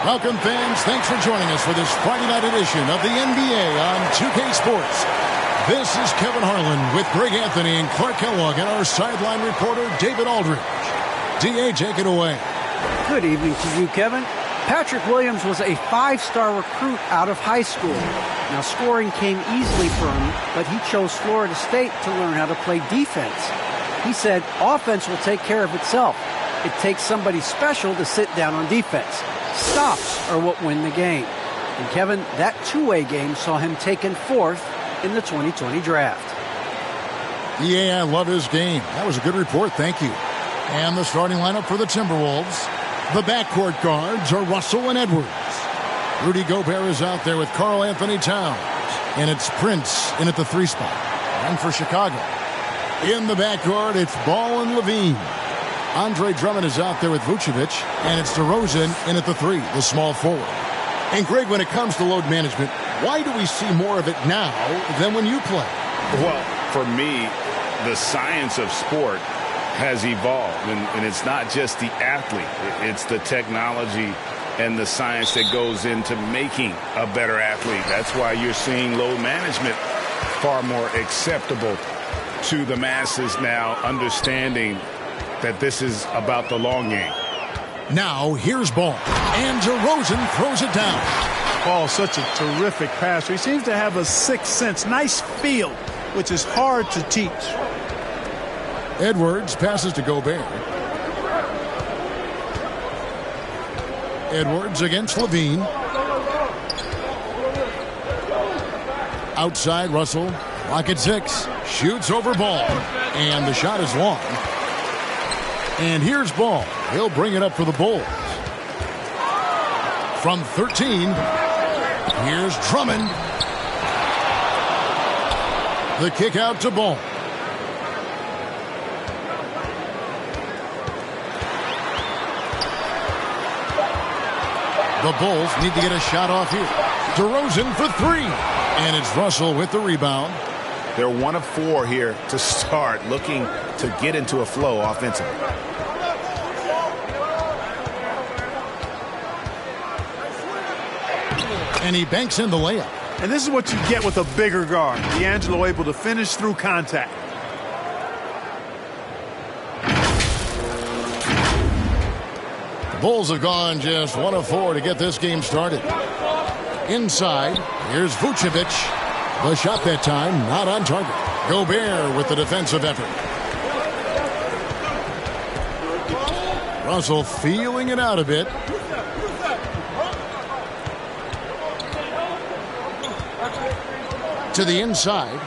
Welcome, fans. Thanks for joining us for this Friday night edition of the NBA on 2K Sports. This is Kevin Harlan with Greg Anthony and Clark Kellogg and our sideline reporter, David Aldridge. D.A., take it away. Good evening to you, Kevin. Patrick Williams was a five-star recruit out of high school. Now, scoring came easily for him, but he chose Florida State to learn how to play defense. He said offense will take care of itself. It takes somebody special to sit down on defense. Stops are what win the game. And Kevin, that two-way game saw him taken fourth in the 2020 draft. Yeah, I love his game. That was a good report. Thank you. And the starting lineup for the Timberwolves. The backcourt guards are Russell and Edwards. Rudy Gobert is out there with Karl Anthony Towns. And it's Prince in at the 3 spot. And for Chicago, in the backcourt, it's Ball and Levine. Andre Drummond is out there with Vucevic, and it's DeRozan in at the 3, the small forward. And Greg, when it comes to load management, why do we see more of it now than when you play? Well, for me, the science of sport has evolved, and it's not just the athlete. It's the technology and the science that goes into making a better athlete. That's why you're seeing load management far more acceptable to the masses now, understanding that this is about the long game. Now, here's Ball. And DeRozan throws it down. Ball, such a terrific passer. He seems to have a sixth sense, nice feel, which is hard to teach. Edwards passes to Gobert. Edwards against Levine. Outside, Russell. Clock at 6. Shoots over Ball. And the shot is long. And here's Ball. He'll bring it up for the Bulls. From 13, here's Drummond. The kick out to Ball. The Bulls need to get a shot off here. DeRozan for 3. And it's Russell with the rebound. They're 1 of 4 here to start, looking to get into a flow offensively. And he banks in the layup. And this is what you get with a bigger guard. D'Angelo able to finish through contact. The Bulls have gone just 1 of 4 to get this game started. Inside, here's Vucevic. The shot that time, not on target. Gobert with the defensive effort. Russell feeling it out a bit. To the inside.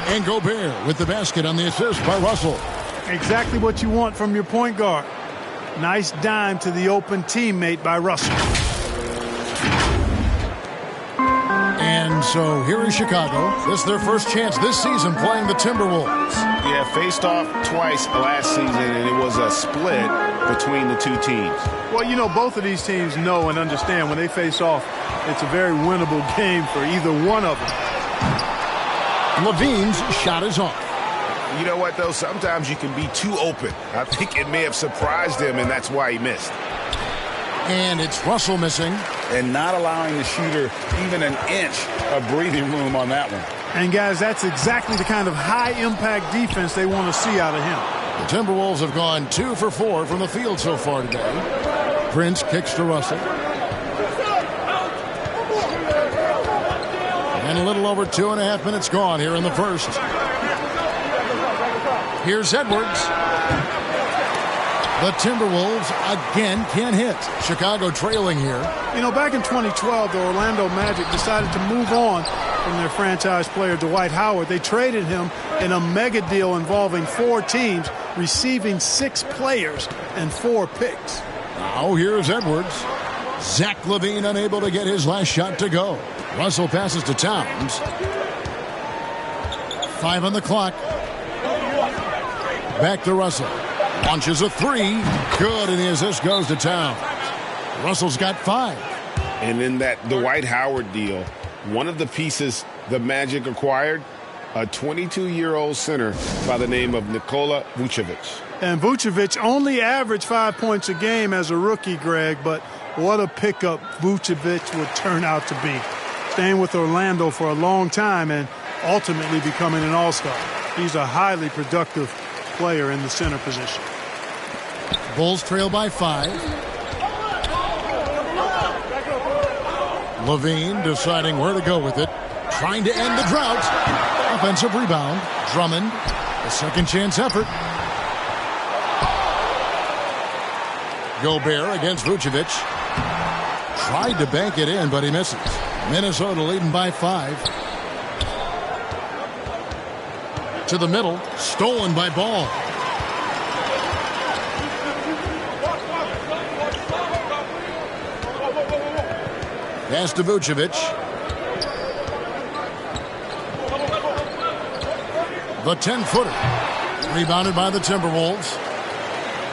And Gobert with the basket on the assist by Russell. Exactly what you want from your point guard. Nice dime to the open teammate by Russell. And so here is Chicago. This is their first chance this season playing the Timberwolves. Yeah, faced off twice last season, and it was a split between the two teams. Well, you know, both of these teams know and understand when they face off, it's a very winnable game for either one of them. Levine's shot is off. You know what, though? Sometimes you can be too open. I think it may have surprised him, and that's why he missed. And it's Russell missing. And not allowing the shooter even an inch of breathing room on that one. And, guys, that's exactly the kind of high-impact defense they want to see out of him. The Timberwolves have gone 2 for 4 from the field so far today. Prince kicks to Russell. And a little over 2.5 minutes gone here in the first. Here's Edwards. The Timberwolves again can't hit. Chicago trailing here. You know, back in 2012, the Orlando Magic decided to move on from their franchise player, Dwight Howard. They traded him in a mega deal involving 4 teams, receiving 6 players and 4 picks. Now here's Edwards. Zach LaVine unable to get his last shot to go. Russell passes to Towns. 5 on the clock. Back to Russell. Launches a 3. Good, and the assist goes to Towns. Russell's got 5. And in that Dwight Howard deal, one of the pieces the Magic acquired, a 22-year-old center by the name of Nikola Vucevic. And Vucevic only averaged 5 points a game as a rookie, Greg, but what a pickup Vucevic would turn out to be. Staying with Orlando for a long time and ultimately becoming an all-star. He's a highly productive player in the center position. Bulls trail by 5. Levine deciding where to go with it. Trying to end the drought. Offensive rebound. Drummond. A second chance effort. Gobert against Vucevic. Tried to bank it in, but he misses. Minnesota leading by 5. To the middle. Stolen by Ball. Pass to Vucevic. The 10-footer. Rebounded by the Timberwolves.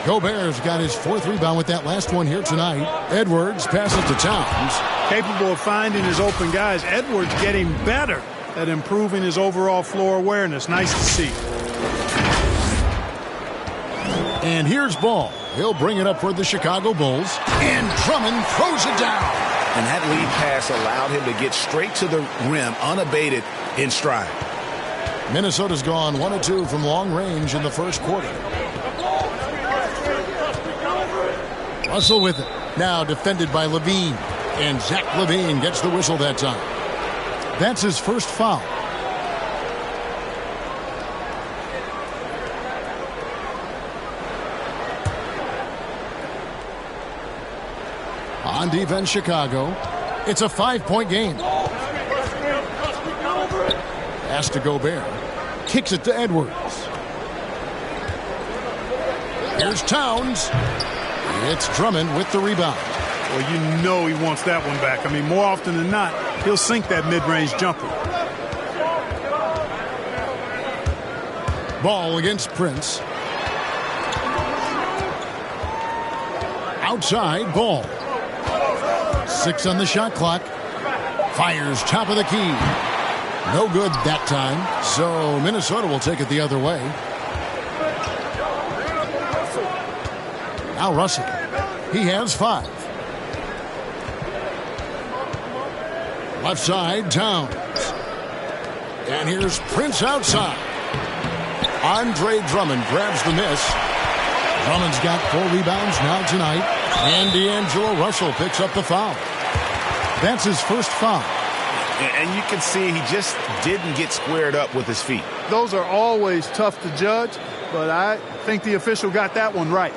Gobert's got his 4th rebound with that last one here tonight. Edwards passes to Towns. Capable of finding his open guys. Edwards getting better at improving his overall floor awareness. Nice to see. And here's Ball. He'll bring it up for the Chicago Bulls. And Drummond throws it down. And that lead pass allowed him to get straight to the rim unabated in stride. Minnesota's gone 1 of 2 from long range in the first quarter. Russell with it. Now defended by Levine. And Zach Levine gets the whistle that time. That's his first foul. On defense, Chicago. It's a 5-point game. Pass to Gobert. Kicks it to Edwards. Here's Towns. It's Drummond with the rebound. Well, you know he wants that one back. I mean, more often than not, he'll sink that mid-range jumper. Ball against Prince. Outside, Ball. 6 on the shot clock. Fires top of the key. No good that time. So Minnesota will take it the other way. Now Russell. He has 5. Left side, Towns. And here's Prince outside. Andre Drummond grabs the miss. Drummond's got 4 rebounds now tonight. And D'Angelo Russell picks up the foul. That's his first foul. And you can see he just didn't get squared up with his feet. Those are always tough to judge, but I think the official got that one right.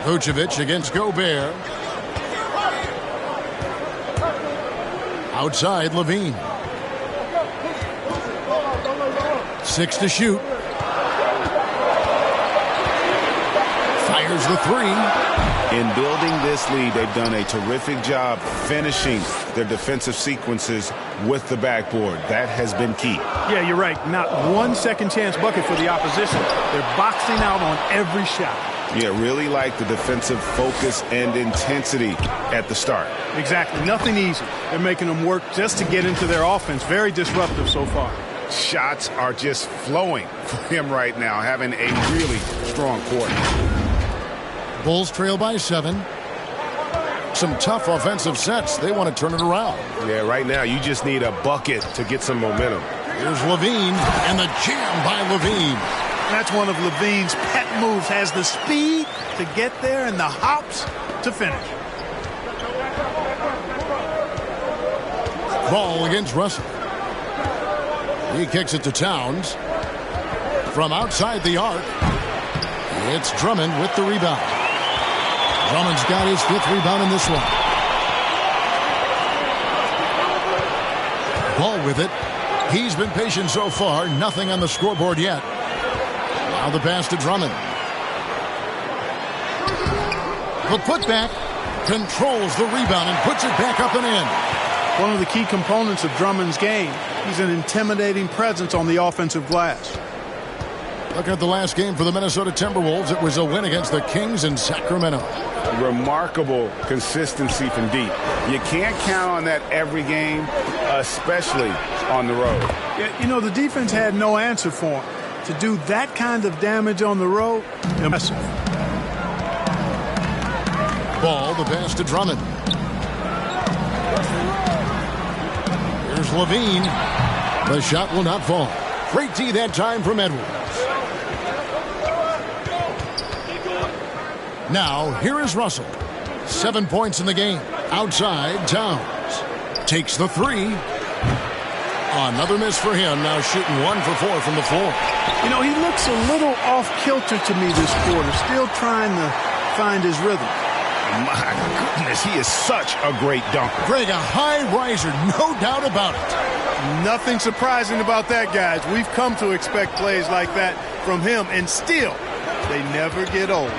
Vucevic against Gobert. Outside, Levine. 6 to shoot. Fires the 3. In building this lead, they've done a terrific job finishing their defensive sequences with the backboard. That has been key. Yeah, you're right. Not one second chance bucket for the opposition. They're boxing out on every shot. Yeah, really like the defensive focus and intensity at the start. Exactly. Nothing easy. They're making them work just to get into their offense. Very disruptive so far. Shots are just flowing for him right now, having a really strong quarter. Bulls trail by 7. Some tough offensive sets. They want to turn it around. Yeah, right now you just need a bucket to get some momentum. Here's Levine, and the jam by Levine. That's one of Levine's pet moves. Has the speed to get there and the hops to finish. Ball against Russell. He kicks it to Towns. From outside the arc, it's Drummond with the rebound. Drummond's got his 5th rebound in this one. Ball with it. He's been patient so far. Nothing on the scoreboard yet. Now the pass to Drummond. The putback controls the rebound and puts it back up and in. One of the key components of Drummond's game. He's an intimidating presence on the offensive glass. Looking at the last game for the Minnesota Timberwolves, it was a win against the Kings in Sacramento. Remarkable consistency from deep. You can't count on that every game, especially on the road. Yeah, you know, the defense had no answer for him. To do that kind of damage on the road, impressive. Ball, the pass to Drummond. Here's Levine. The shot will not fall. Great D that time from Edwards. Now, here is Russell. 7 points in the game. Outside, Towns. Takes the three. Another miss for him. Now shooting 1 for 4 from the floor. You know, he looks a little off-kilter to me this quarter. Still trying to find his rhythm. My goodness, he is such a great dunker. Greg, a high riser, no doubt about it. Nothing surprising about that, guys. We've come to expect plays like that from him, and still, they never get old.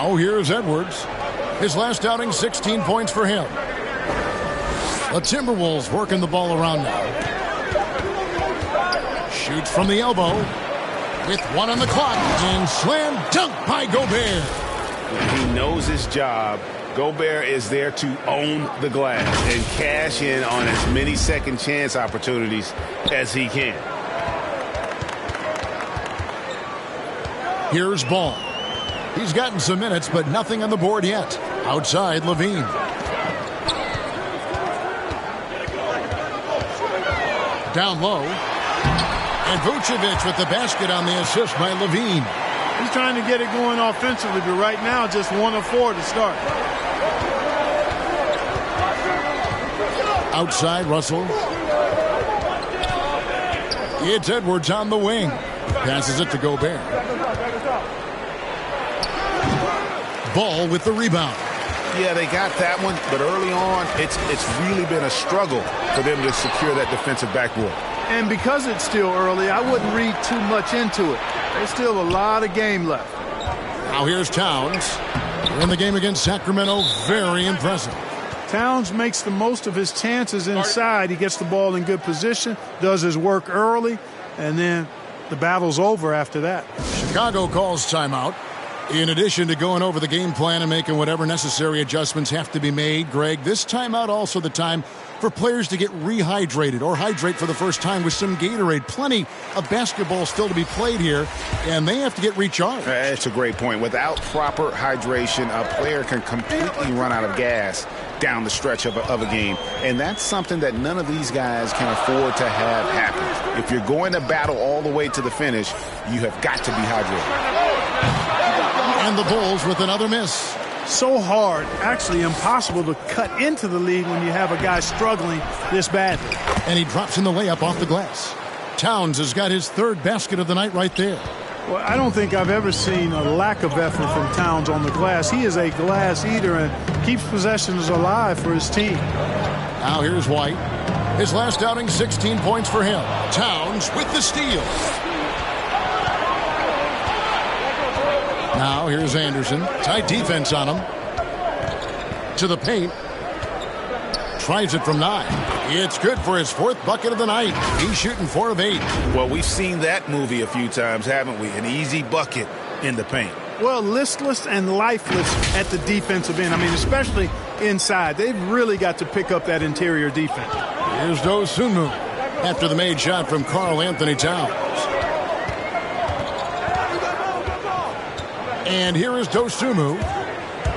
Now here's Edwards. His last outing, 16 points for him. The Timberwolves working the ball around now. Shoots from the elbow. With 1 on the clock. And slam dunk by Gobert. He knows his job. Gobert is there to own the glass and cash in on as many second chance opportunities as he can. Here's Ball. He's gotten some minutes, but nothing on the board yet. Outside, Levine. Down low. And Vucevic with the basket on the assist by Levine. He's trying to get it going offensively, but right now just 1 of 4 to start. Outside, Russell. It's Edwards on the wing. Passes it to Gobert. Ball with the rebound. Yeah, they got that one, but early on, it's really been a struggle for them to secure that defensive backboard. And because it's still early, I wouldn't read too much into it. There's still a lot of game left. Now here's Towns. In the game against Sacramento, very impressive. Towns makes the most of his chances inside. He gets the ball in good position, does his work early, and then the battle's over after that. Chicago calls timeout. In addition to going over the game plan and making whatever necessary adjustments have to be made, Greg, this timeout also the time for players to get rehydrated or hydrate for the first time with some Gatorade. Plenty of basketball still to be played here, and they have to get recharged. That's a great point. Without proper hydration, a player can completely run out of gas down the stretch of a game, and that's something that none of these guys can afford to have happen. If you're going to battle all the way to the finish, you have got to be hydrated. And the Bulls with another miss. So hard, actually impossible to cut into the lead when you have a guy struggling this badly. And he drops in the layup off the glass. Towns has got his 3rd basket of the night right there. Well, I don't think I've ever seen a lack of effort from Towns on the glass. He is a glass eater and keeps possessions alive for his team. Now here's White. His last outing, 16 points for him. Towns with the steal. Now here's Anderson. Tight defense on him. To the paint. Tries it from 9. It's good for his 4th bucket of the night. He's shooting 4 of 8. Well, we've seen that movie a few times, haven't we? An easy bucket in the paint. Well, listless and lifeless at the defensive end. I mean, especially inside. They've really got to pick up that interior defense. Here's Dosunmu after the made shot from Karl Anthony Towns. And here is Dosunmu.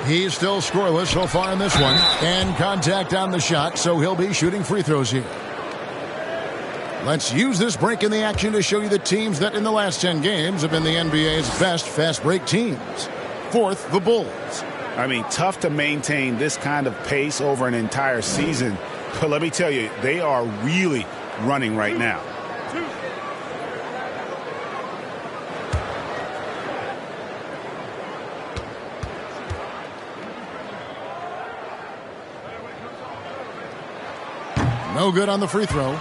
He's still scoreless so far in this one. And contact on the shot, so he'll be shooting free throws here. Let's use this break in the action to show you the teams that in the last 10 games have been the NBA's best fast break teams. 4th, the Bulls. I mean, tough to maintain this kind of pace over an entire season. But let me tell you, they are really running right now. No good on the free throw.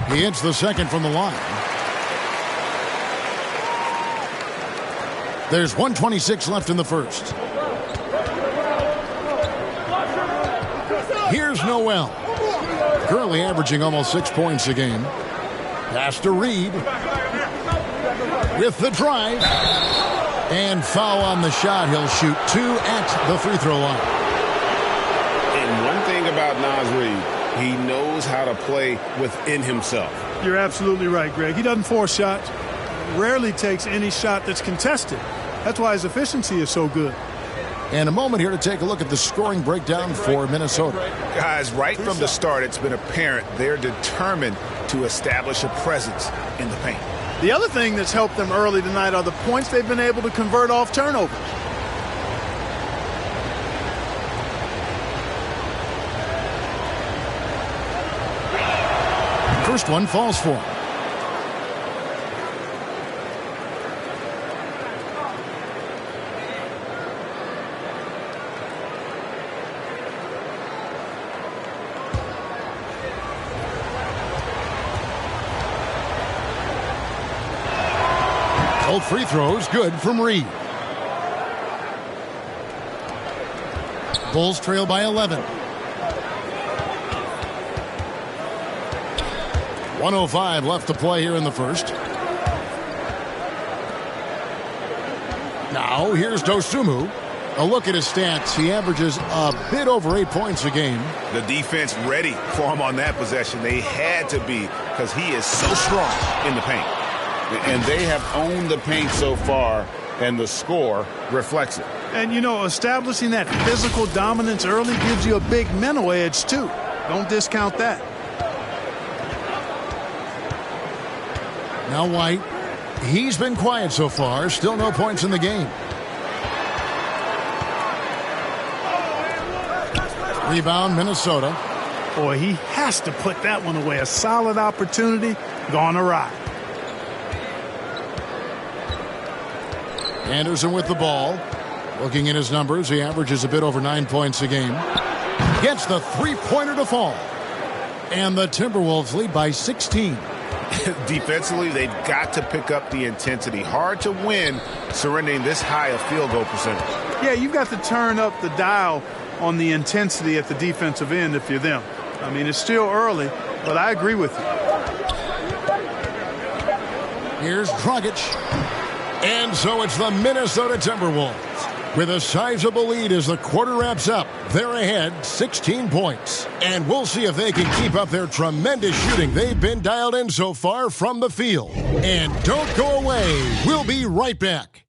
He hits the second from the line. There's 1:26 left in the first. Here's Noel. Currently averaging almost 6 points a game. Pass to Reed. With the drive. And foul on the shot. He'll shoot 2 at the free throw line. And one thing about Naz Reid, he knows how to play within himself. You're absolutely right, Greg. He doesn't force shots. Rarely takes any shot that's contested. That's why his efficiency is so good. And a moment here to take a look at the scoring breakdown for Minnesota. Guys, right from the start, it's been apparent they're determined to establish a presence in the paint. The other thing that's helped them early tonight are the points they've been able to convert off turnovers. First one falls for him. Both free throws good from Reed. Bulls trail by 11. 1:05 left to play here in the first. Now here's Dosunmu. A look at his stats. He averages a bit over 8 points a game. The defense ready for him on that possession. They had to be, because he is so strong in the paint. And they have owned the paint so far, and the score reflects it. And, you know, establishing that physical dominance early gives you a big mental edge, too. Don't discount that. Now White. He's been quiet so far. Still no points in the game. Rebound, Minnesota. Boy, he has to put that one away. A solid opportunity gone awry. Anderson with the ball. Looking at his numbers, he averages a bit over 9 points a game. Gets the three-pointer to fall. And the Timberwolves lead by 16. Defensively, they've got to pick up the intensity. Hard to win surrendering this high a field goal percentage. Yeah, you've got to turn up the dial on the intensity at the defensive end if you're them. I mean, it's still early, but I agree with you. Here's Dragic. And so it's the Minnesota Timberwolves with a sizable lead as the quarter wraps up. They're ahead 16 points. And we'll see if they can keep up their tremendous shooting they've been dialed in so far from the field. And don't go away. We'll be right back.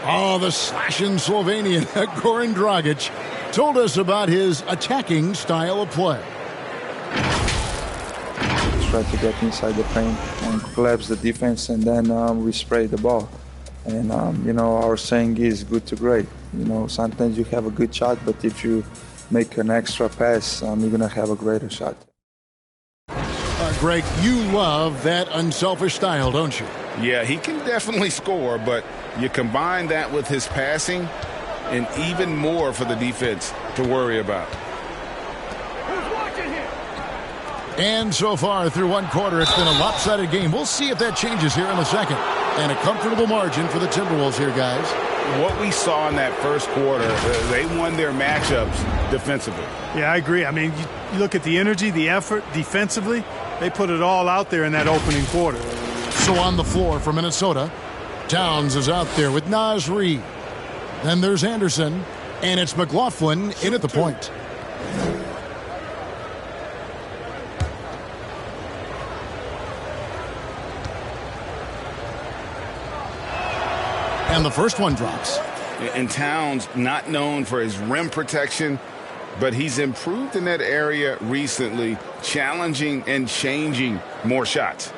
Oh, the slashing Slovenian, Goran Dragic, told us about his attacking style of play. Try to get inside the paint and collapse the defense, and then we spray the ball. And, you know, our saying is good to great. You know, sometimes you have a good shot, but if you make an extra pass, you're going to have a greater shot. Greg, you love that unselfish style, don't you? Yeah, he can definitely score, but you combine that with his passing and even more for the defense to worry about. And so far through one quarter, it's been a lopsided game. We'll see if that changes here in the second. And a comfortable margin for the Timberwolves here, guys. What we saw in that first quarter, they won their matchups defensively. Yeah, I agree. I mean, you look at the energy, the effort defensively, they put it all out there in that opening quarter. So on the floor for Minnesota, Towns is out there with Naz Reid. Then there's Anderson, and it's McLaughlin in at the point. And the first one drops. And Towns, not known for his rim protection, but he's improved in that area recently, challenging and changing more shots.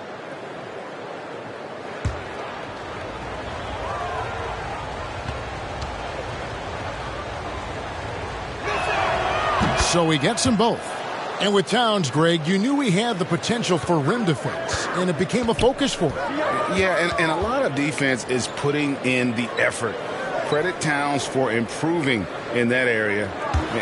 So he gets them both. And with Towns, Greg, you knew he had the potential for rim defense, and it became a focus for him. Yeah, and a lot of defense is putting in the effort. Credit Towns for improving in that area,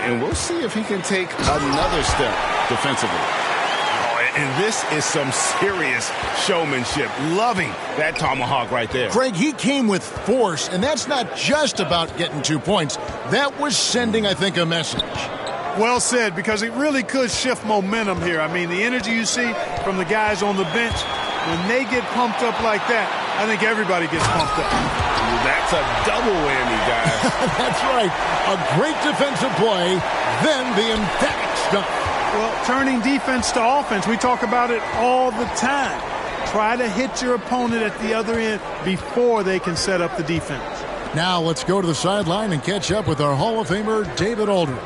and we'll see if he can take another step defensively. Oh, and this is some serious showmanship. Loving that tomahawk right there. Greg, he came with force, and that's not just about getting 2 points. That was sending, I think, a message. Well said, because it really could shift momentum here. I mean, the energy you see from the guys on the bench, when they get pumped up like that, I think everybody gets pumped up. That's a double whammy, guys. That's right. A great defensive play, then the emphatic stuff. Well, turning defense to offense, we talk about it all the time. Try to hit your opponent at the other end before they can set up the defense. Now let's go to the sideline and catch up with our Hall of Famer, David Aldridge.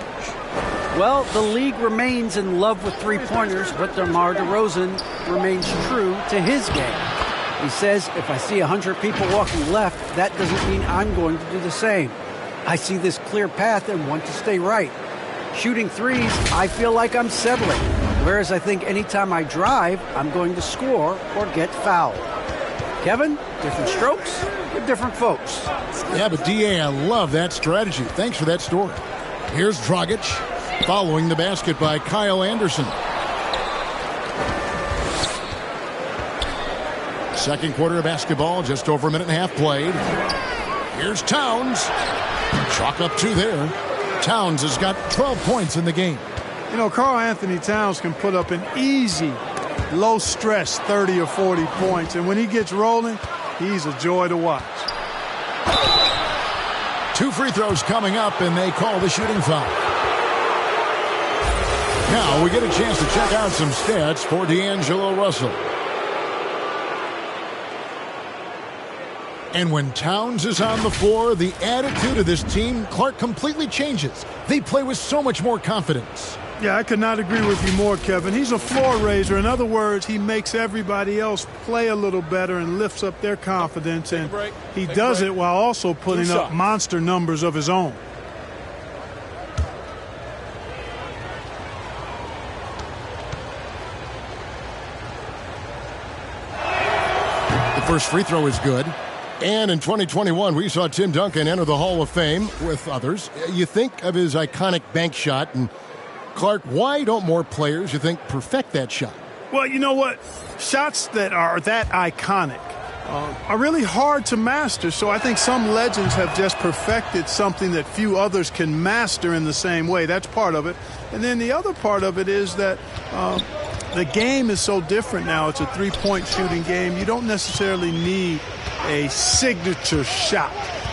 Well, the league remains in love with three-pointers, but DeMar DeRozan remains true to his game. He says, if I see 100 people walking left, that doesn't mean I'm going to do the same. I see this clear path and want to stay right. Shooting threes, I feel like I'm settling, whereas I think anytime I drive, I'm going to score or get fouled. Kevin, different strokes for different folks. Yeah, but D.A., I love that strategy. Thanks for that story. Here's Dragic, following the basket by Kyle Anderson. Second quarter of basketball, just over a minute and a half played. Here's Towns. Chalk up 2 there. Towns has got 12 points in the game. You know, Karl Anthony Towns can put up an easy, low-stress 30 or 40 points. And when he gets rolling, he's a joy to watch. 2 free throws coming up, and they call the shooting foul. Now we get a chance to check out some stats for D'Angelo Russell. And when Towns is on the floor, the attitude of this team, Clark, completely changes. They play with so much more confidence. Yeah, I could not agree with you more, Kevin. He's a floor raiser. In other words, he makes everybody else play a little better and lifts up their confidence. And he does it while also putting up monster numbers of his own. The first free throw is good. And in 2021, we saw Tim Duncan enter the Hall of Fame with others. You think of his iconic bank shot, and Clark, why don't more players, you think, perfect that shot? Well, you know what? Shots that are that iconic are really hard to master. So I think some legends have just perfected something that few others can master in the same way. That's part of it. And then the other part of it is that the game is so different now. It's a three-point shooting game. You don't necessarily need a signature shot.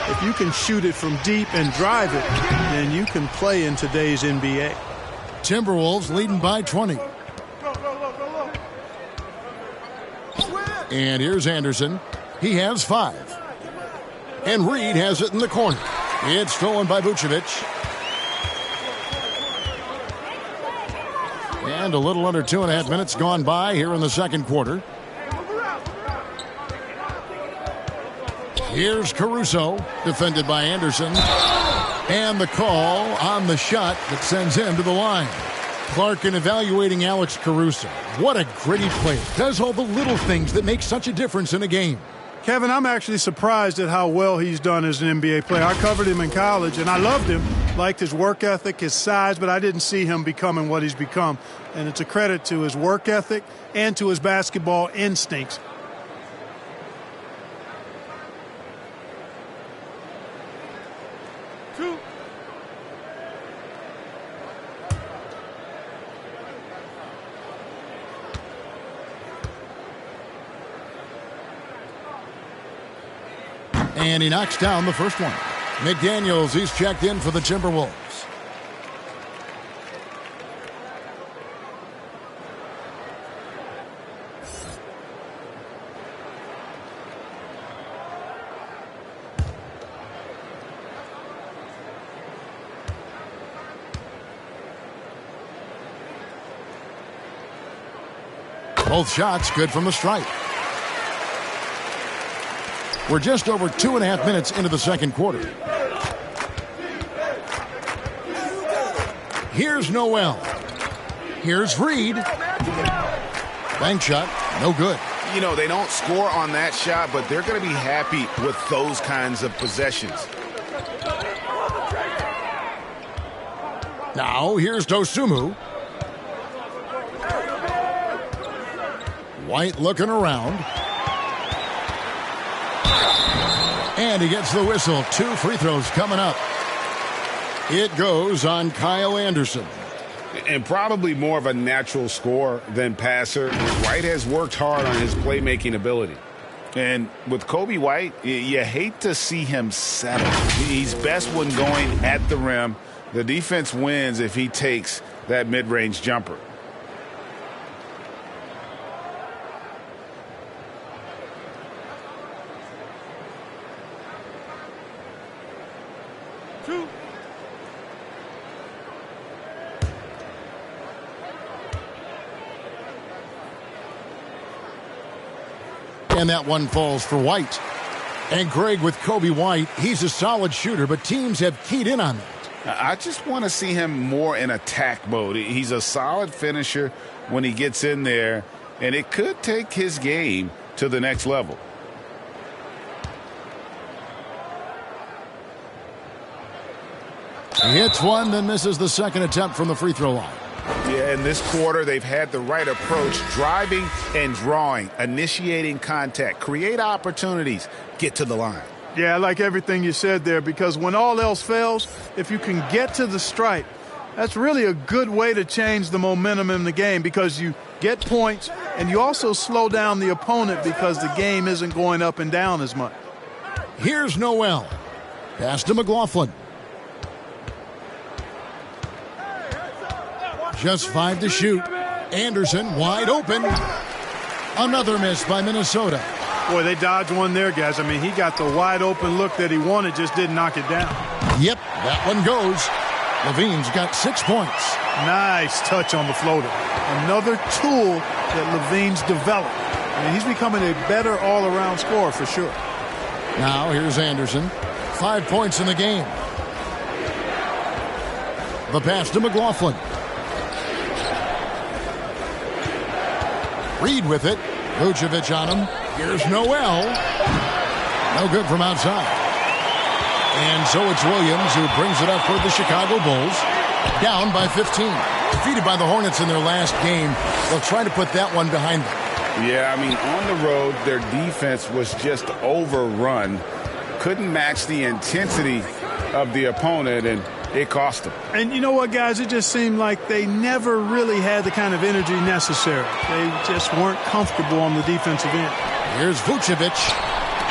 If you can shoot it from deep and drive it, then you can play in today's NBA. Timberwolves leading by 20. And here's Anderson. He has 5. And Reed has it in the corner. It's stolen by Vucevic. And a little under 2.5 minutes gone by here in the second quarter. Here's Caruso, defended by Anderson. And the call on the shot that sends him to the line. Clark in evaluating Alex Caruso. What a gritty player. Does all the little things that make such a difference in a game. Kevin, I'm actually surprised at how well he's done as an NBA player. I covered him in college, and I loved him. Liked his work ethic, his size, but I didn't see him becoming what he's become. And it's a credit to his work ethic and to his basketball instincts. And he knocks down the first one. McDaniels, he's checked in for the Timberwolves. Both shots good from the stripe. We're just over 2.5 minutes into the second quarter. Here's Noel. Here's Reed. Bank shot, no good. You know, they don't score on that shot, but they're going to be happy with those kinds of possessions. Now, here's Dosunmu. White looking around. And he gets the whistle. 2 free throws coming up. It goes on Kyle Anderson. And probably more of a natural scorer than passer. White has worked hard on his playmaking ability. And with Kobe White, you hate to see him settle. He's best when going at the rim. The defense wins if he takes that mid-range jumper. And that one falls for White. And Greg, with Kobe White, he's a solid shooter, but teams have keyed in on that. I just want to see him more in attack mode. He's a solid finisher when he gets in there, and it could take his game to the next level. He hits one, then misses the second attempt from the free throw line. Yeah, in this quarter, they've had the right approach, driving and drawing, initiating contact, create opportunities, get to the line. Yeah, I like everything you said there, because when all else fails, if you can get to the stripe, that's really a good way to change the momentum in the game, because you get points and you also slow down the opponent because the game isn't going up and down as much. Here's Noel. Pass to McLaughlin. Just 5 to shoot. Anderson wide open. Another miss by Minnesota. Boy, they dodged one there, guys. I mean, he got the wide open look that he wanted, just didn't knock it down. Yep, that one goes. Levine's got 6 points. Nice touch on the floater. Another tool that Levine's developed. I mean, he's becoming a better all-around scorer for sure. Now here's Anderson. 5 points in the game. The pass to McLaughlin. Reed with it. Vucevic on him. Here's Noel. No good from outside. And so it's Williams who brings it up for the Chicago Bulls. Down by 15. Defeated by the Hornets in their last game. They'll try to put that one behind them. Yeah, I mean, on the road, their defense was just overrun. Couldn't match the intensity of the opponent, and it cost them. And you know what, guys? It just seemed like they never really had the kind of energy necessary. They just weren't comfortable on the defensive end. Here's Vucevic.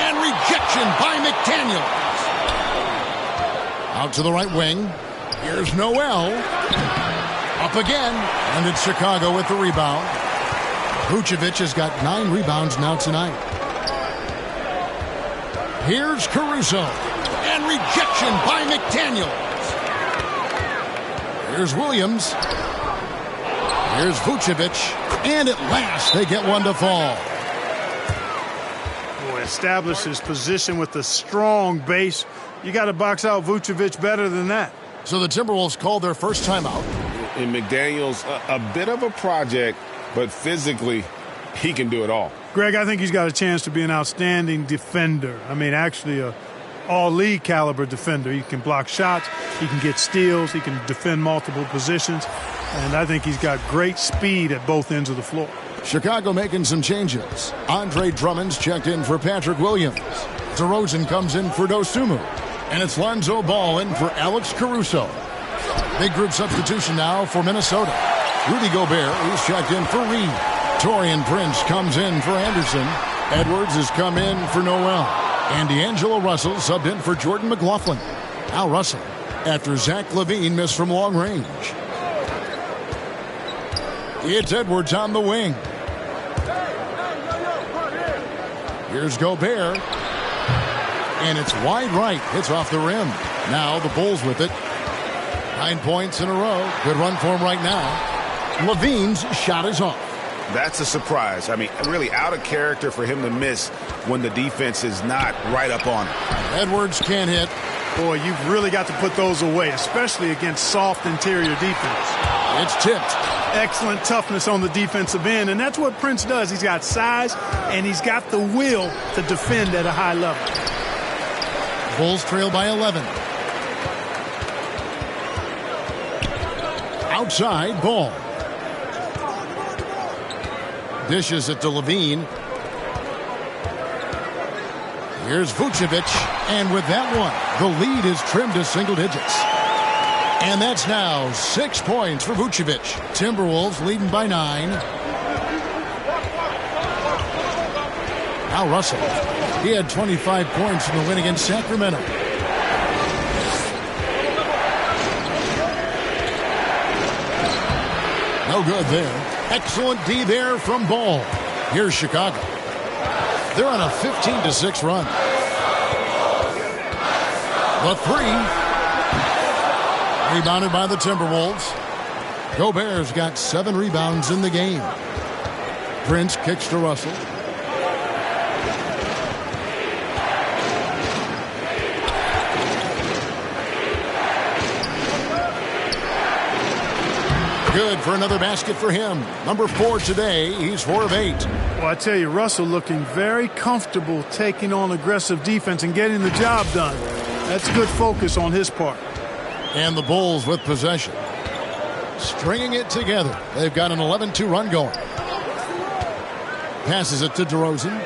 And rejection by McDaniels. Out to the right wing. Here's Noel. Up again. And it's Chicago with the rebound. Vucevic has got 9 rebounds now tonight. Here's Caruso. And rejection by McDaniels. Here's Williams. Here's Vucevic. And at last they get one to fall. Boy, establishes position with a strong base. You got to box out Vucevic better than that. So the Timberwolves called their first timeout. And McDaniels, a bit of a project, but physically, he can do it all. Greg, I think he's got a chance to be an outstanding defender. I mean, actually a all-league caliber defender. He can block shots, he can get steals, he can defend multiple positions, and I think he's got great speed at both ends of the floor. Chicago making some changes. Andre Drummond's checked in for Patrick Williams. DeRozan comes in for Dosunmu. And it's Lonzo Ball in for Alex Caruso. Big group substitution now for Minnesota. Rudy Gobert, who's checked in for Reed. Taurean Prince comes in for Anderson. Edwards has come in for Noel. And D'Angelo Russell subbed in for Jordan McLaughlin. Now Russell, after Zach LaVine missed from long range. It's Edwards on the wing. Here's Gobert. And it's wide right. It's off the rim. Now the Bulls with it. 9 points in a row. Good run for him right now. LaVine's shot is off. That's a surprise. I mean, really out of character for him to miss when the defense is not right up on him. Edwards can't hit. Boy, you've really got to put those away, especially against soft interior defense. It's tipped. Excellent toughness on the defensive end, and that's what Prince does. He's got size, and he's got the will to defend at a high level. Bulls trail by 11. Outside, Ball. Dishes it to Levine. Here's Vucevic, and with that one, the lead is trimmed to single digits. And that's now 6 points for Vucevic. Timberwolves leading by 9. Now Russell. He had 25 points in the win against Sacramento. No good there. Excellent D there from Ball. Here's Chicago. They're on a 15-6 run. The three. Rebounded by the Timberwolves. Gobert's got 7 rebounds in the game. Prince kicks to Russell. Good for another basket for him. Number 4 today. He's 4 of 8. Well, I tell you, Russell looking very comfortable taking on aggressive defense and getting the job done. That's good focus on his part. And the Bulls with possession. Stringing it together. They've got an 11-2 run going. Passes it to DeRozan.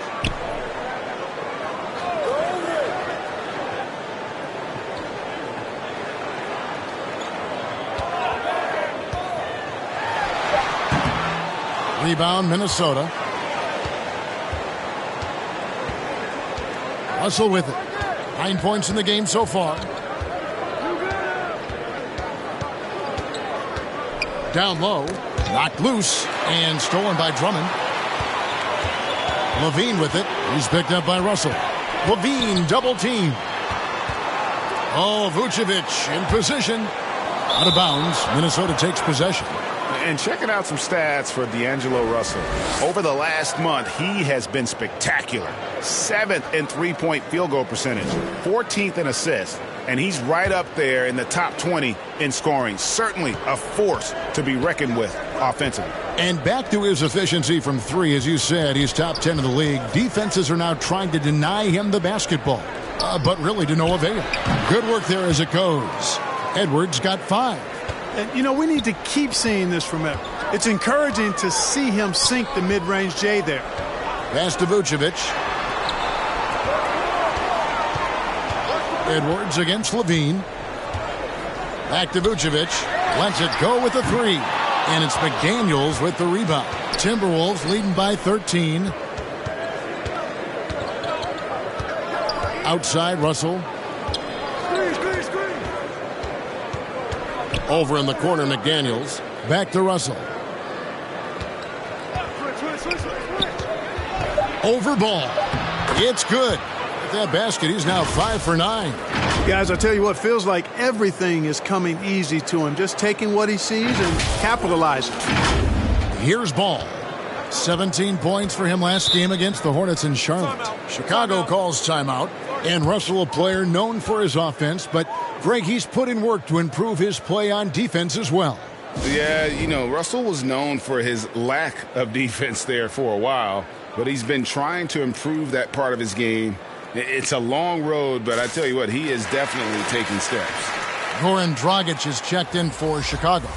Rebound, Minnesota. Russell with it. 9 points in the game so far. Down low, knocked loose, and stolen by Drummond. Levine with it. He's picked up by Russell. Levine double team. Oh, Vucevic in position. Out of bounds. Minnesota takes possession. And checking out some stats for D'Angelo Russell. Over the last month, he has been spectacular. 7th in three-point field goal percentage, 14th in assists, and he's right up there in the top 20 in scoring. Certainly a force to be reckoned with offensively. And back to his efficiency from 3, as you said, he's top 10 in the league. Defenses are now trying to deny him the basketball, but really to no avail. Good work there as it goes. Edwards got 5. And, you know, we need to keep seeing this from him. It's encouraging to see him sink the mid-range J there. Pass to Vucevic. Edwards against Levine. Back to Vucevic. Lets it go with the 3. And it's McDaniels with the rebound. Timberwolves leading by 13. Outside, Russell. Over in the corner, McDaniels. Back to Russell. Over Ball. It's good. With that basket, he's now 5 for 9. Guys, I tell you what, feels like everything is coming easy to him. Just taking what he sees and capitalizing. Here's Ball. 17 points for him last game against the Hornets in Charlotte. Chicago calls timeout. And Russell, a player known for his offense, but Greg, he's put in work to improve his play on defense as well. Yeah, you know, Russell was known for his lack of defense there for a while, but he's been trying to improve that part of his game. It's a long road, but I tell you what, he is definitely taking steps. Goran Dragic is checked in for Chicago.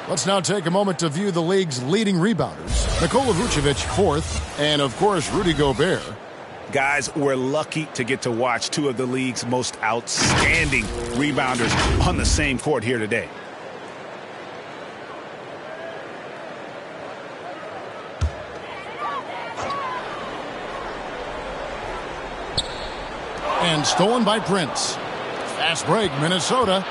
Let's now take a moment to view the league's leading rebounders. Nikola Vucevic, 4th, and of course, Rudy Gobert. Guys, we're lucky to get to watch 2 of the league's most outstanding rebounders on the same court here today. And stolen by Prince. Fast break, Minnesota.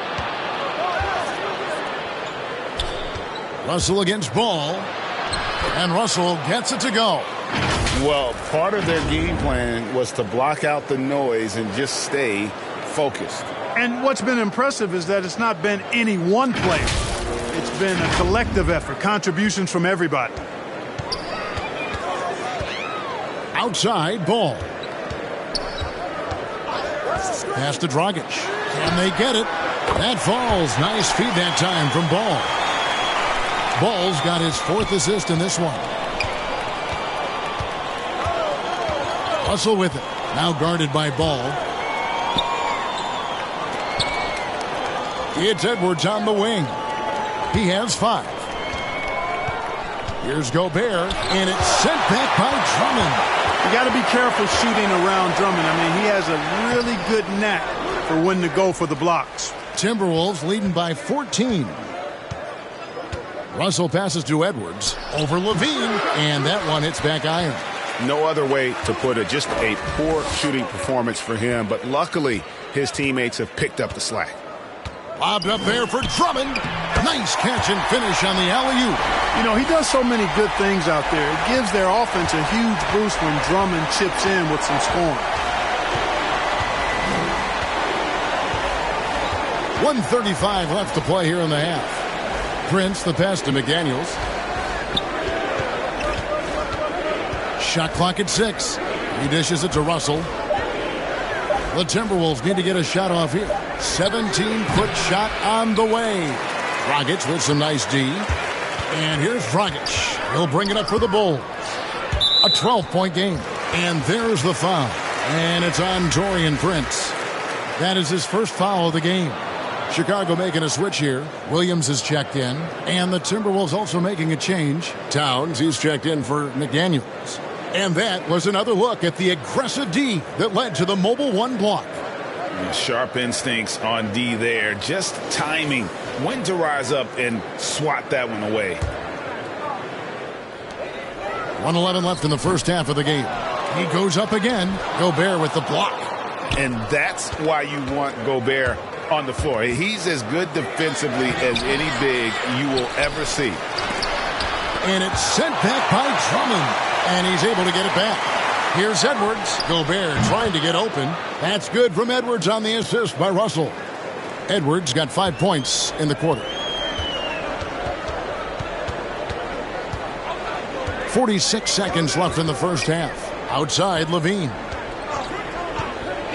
Russell against Ball. And Russell gets it to go. Well, part of their game plan was to block out the noise and just stay focused. And what's been impressive is that it's not been any one player. It's been a collective effort, contributions from everybody. Outside, Ball. Pass to Dragic. And they get it. That falls. Nice feed that time from Ball. Ball's got his 4th assist in this one. Russell with it. Now guarded by Ball. It's Edwards on the wing. He has 5. Here's Gobert, and it's sent back by Drummond. You got to be careful shooting around Drummond. I mean, he has a really good knack for when to go for the blocks. Timberwolves leading by 14. Russell passes to Edwards over Levine, and that one hits back iron. No other way to put it. Just a poor shooting performance for him, but luckily his teammates have picked up the slack. Lobbed up there for Drummond. Nice catch and finish on the alley-oop. You know, he does so many good things out there. It gives their offense a huge boost when Drummond chips in with some scoring. 1:35 left to play here in the half. Prince, the pass to McDaniels. Shot clock at 6. He dishes it to Russell. The Timberwolves need to get a shot off here. 17-foot shot on the way. Dragic with some nice D. And here's Dragic. He'll bring it up for the Bulls. A 12-point game. And there's the foul. And it's on Taurean Prince. That is his first foul of the game. Chicago making a switch here. Williams is checked in. And the Timberwolves also making a change. Towns, he's checked in for McDaniels. And that was another look at the aggressive D that led to the mobile 1 block. Sharp instincts on D there. Just timing when to rise up and swat that one away. 1:11 left in the first half of the game. He goes up again. Gobert with the block. And that's why you want Gobert on the floor. He's as good defensively as any big you will ever see. And it's sent back by Drummond. And he's able to get it back. Here's Edwards. Gobert trying to get open. That's good from Edwards on the assist by Russell. Edwards got 5 points in the quarter. 46 seconds left in the first half. Outside, Levine.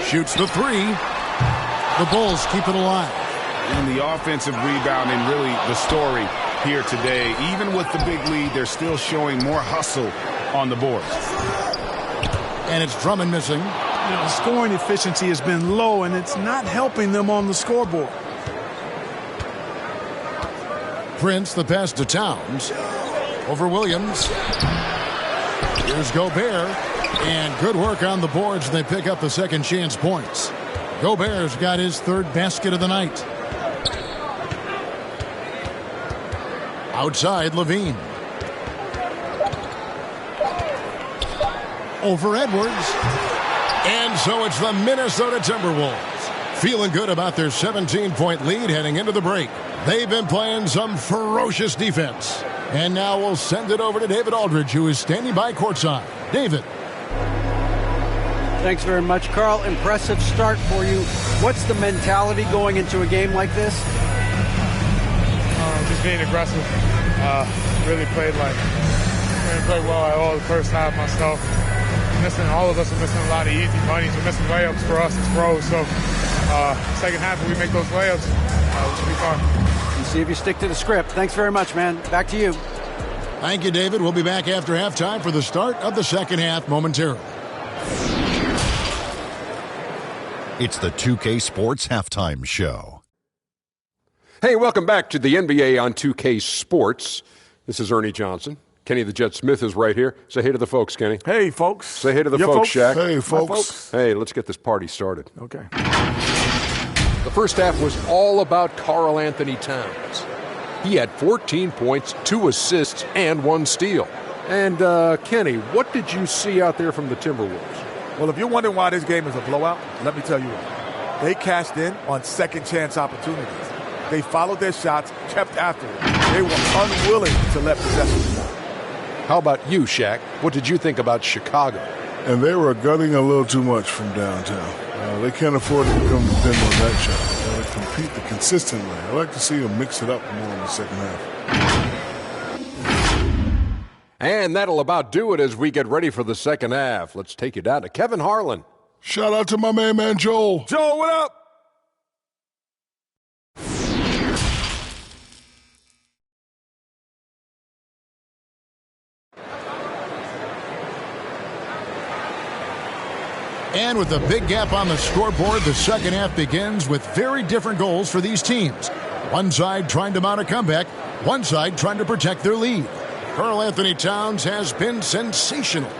Shoots the 3. The Bulls keep it alive. And the offensive rebounding, really the story here today. Even with the big lead, they're still showing more hustle on the board. And it's Drummond missing. You know, the scoring efficiency has been low, and it's not helping them on the scoreboard. Prince, the pass to Towns. Over Williams. Here's Gobert. And good work on the boards, and they pick up the second chance points. Gobert's got his 3rd basket of the night. Outside, Levine. Over Edwards. And so it's the Minnesota Timberwolves. Feeling good about their 17-point lead heading into the break. They've been playing some ferocious defense. And now we'll send it over to David Aldridge, who is standing by courtside. David. Thanks very much, Carl. Impressive start for you. What's the mentality going into a game like this? Just being aggressive. Really played well at all the first half myself. All of us are missing a lot of easy bunnies. We're missing layups for us as pros. So second half, when we make those layups, it should be fun. And see if you stick to the script. Thanks very much, man. Back to you. Thank you, David. We'll be back after halftime for the start of the second half momentarily. It's the 2K Sports Halftime Show. Hey, welcome back to the NBA on 2K Sports. This is Ernie Johnson. Kenny the Jet Smith is right here. Say hey to the folks, Kenny. Hey, folks. Say hey to the folks, Shaq. Hey, folks. Hey, let's get this party started. Okay. The first half was all about Karl Anthony Towns. He had 14 points, 2 assists, and 1 steal. And, Kenny, what did you see out there from the Timberwolves? Well, if you're wondering why this game is a blowout, let me tell you why. They cashed in on second chance opportunities. They followed their shots, kept after it. They were unwilling to let possession go. How about you, Shaq? What did you think about Chicago? And they were gutting a little too much from downtown. They can't afford to become dependent on that shot. They compete consistently. I like to see them mix it up more in the second half. And that'll about do it as we get ready for the second half. Let's take you down to Kevin Harlan. Shout out to my main man, Joel. Joel, what up? And with a big gap on the scoreboard, the second half begins with very different goals for these teams. One side trying to mount a comeback, one side trying to protect their lead. Karl-Anthony Towns has been sensational.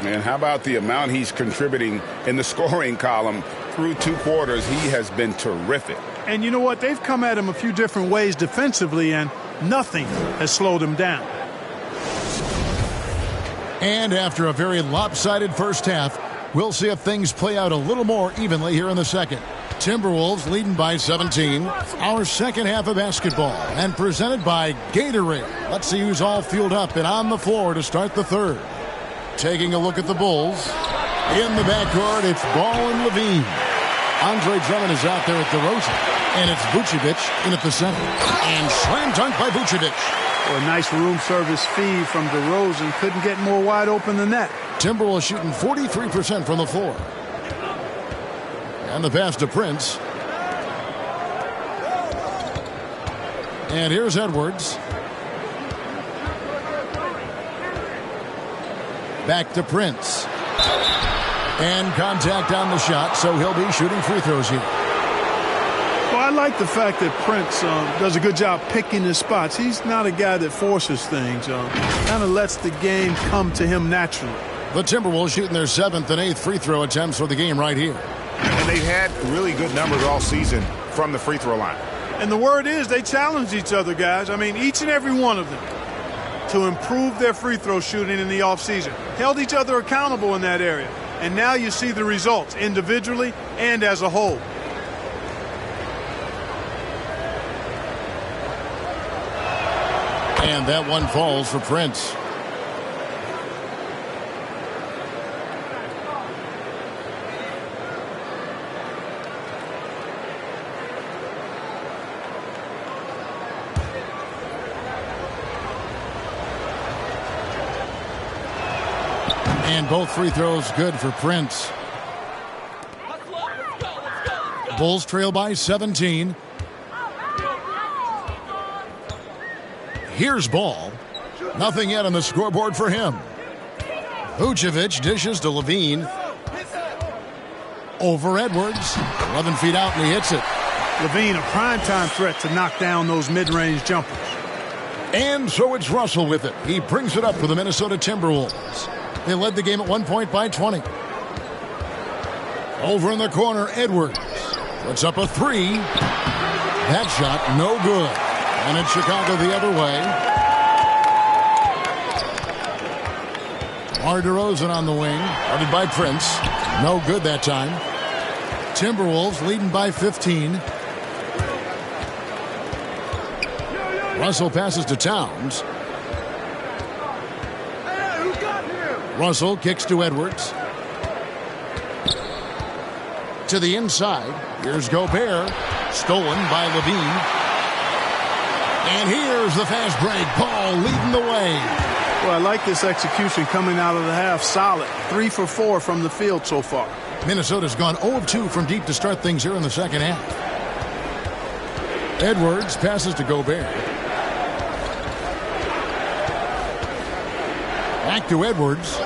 And how about the amount he's contributing in the scoring column through 2 quarters? He has been terrific. And you know what? They've come at him a few different ways defensively, and nothing has slowed him down. And after a very lopsided first half, we'll see if things play out a little more evenly here in the second. Timberwolves leading by 17. Our second half of basketball, and presented by Gatorade. Let's see who's all fueled up and on the floor to start the third. Taking a look at the Bulls. In the backcourt, it's Ball and Levine. Andre Drummond is out there at DeRozan. And it's Vucevic in at the center. And slam dunk by Vucevic. Well, a nice room service feed from DeRozan. Couldn't get more wide open than that. Timberwolves shooting 43% from the floor. And the pass to Prince. And here's Edwards. Back to Prince. And contact on the shot, so he'll be shooting free throws here. Well, I like the fact that Prince does a good job picking his spots. He's not a guy that forces things. Kind of lets the game come to him naturally. The Timberwolves shooting their 7th and 8th free throw attempts for the game right here. And they've had really good numbers all season from the free throw line. And the word is they challenge each other, guys. I mean, each and every one of them to improve their free throw shooting in the offseason. Held each other accountable in that area. And now you see the results individually and as a whole. And that one falls for Prince. And both free throws good for Prince. Bulls trail by 17. Here's Ball. Nothing yet on the scoreboard for him. Vucevic dishes to Levine. Over Edwards. 11 feet out and he hits it. Levine, a primetime threat to knock down those mid-range jumpers. And so it's Russell with it. He brings it up for the Minnesota Timberwolves. They led the game at 1 point by 20. Over in the corner, Edwards puts up a 3. That shot, no good. And it's Chicago the other way. DeRozan on the wing, guarded by Prince. No good that time. Timberwolves leading by 15. Russell passes to Towns. Russell kicks to Edwards. To the inside. Here's Gobert. Stolen by Levine. And here's the fast break. Ball leading the way. Well, I like this execution coming out of the half. Solid. 3 for 4 from the field so far. Minnesota's gone 0 of 2 from deep to start things here in the second half. Edwards passes to Gobert. Back to Edwards.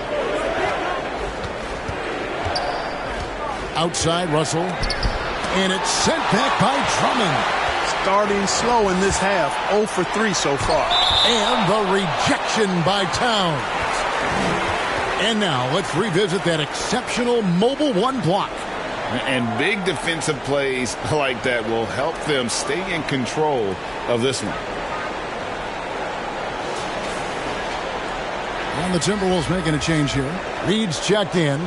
Outside Russell. And it's sent back by Drummond. Starting slow in this half. 0 for 3 so far. And the rejection by Towns. And now let's revisit that exceptional mobile 1 block. And big defensive plays like that will help them stay in control of this one. And the Timberwolves making a change here. Reed's checked in.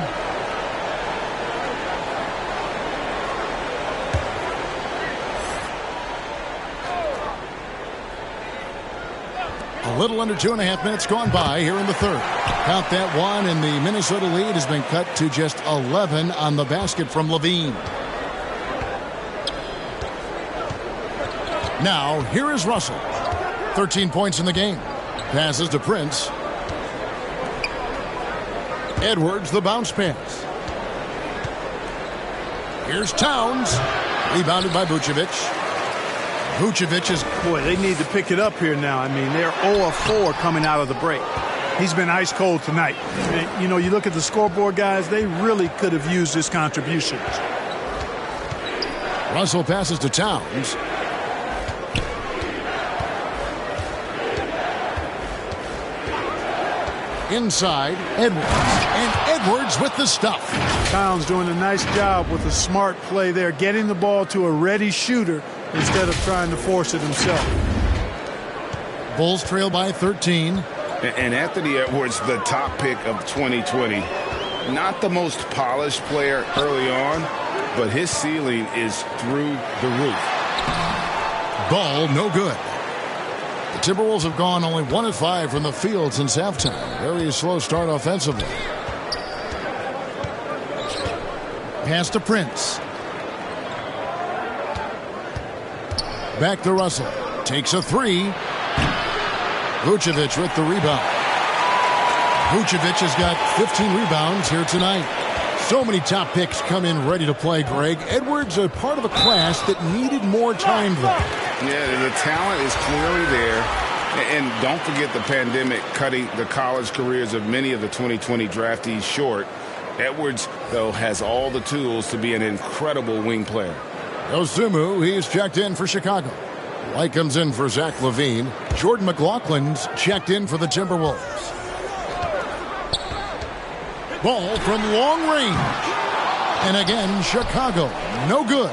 A little under 2.5 minutes gone by here in the third. Count that one, and the Minnesota lead has been cut to just 11 on the basket from Levine. Now, here is Russell. 13 points in the game. Passes to Prince. Edwards, the bounce pass. Here's Towns. Rebounded by Vucevic. Vucevic is... Boy, they need to pick it up here now. I mean, they're 0 of 4 coming out of the break. He's been ice cold tonight. And, you know, you look at the scoreboard, guys, they really could have used his contributions. Russell passes to Towns. Inside, Edwards. And Edwards with the stuff. Towns doing a nice job with a smart play there, getting the ball to a ready shooter instead of trying to force it himself. Bulls trail by 13. And Anthony Edwards, the top pick of 2020. Not the most polished player early on, but his ceiling is through the roof. Ball, no good. The Timberwolves have gone only 1 of 5 from the field since halftime. Very slow start offensively. Pass to Prince. Back to Russell. Takes a 3. Vucevic with the rebound. Vucevic has got 15 rebounds here tonight. So many top picks come in ready to play, Greg. Edwards a part of a class that needed more time, though. Yeah, the talent is clearly there. And don't forget the pandemic cutting the college careers of many of the 2020 draftees short. Edwards, though, has all the tools to be an incredible wing player. Osumu, he's checked in for Chicago. White comes in for Zach LaVine. Jordan McLaughlin's checked in for the Timberwolves. Ball from long range. And again, Chicago, no good.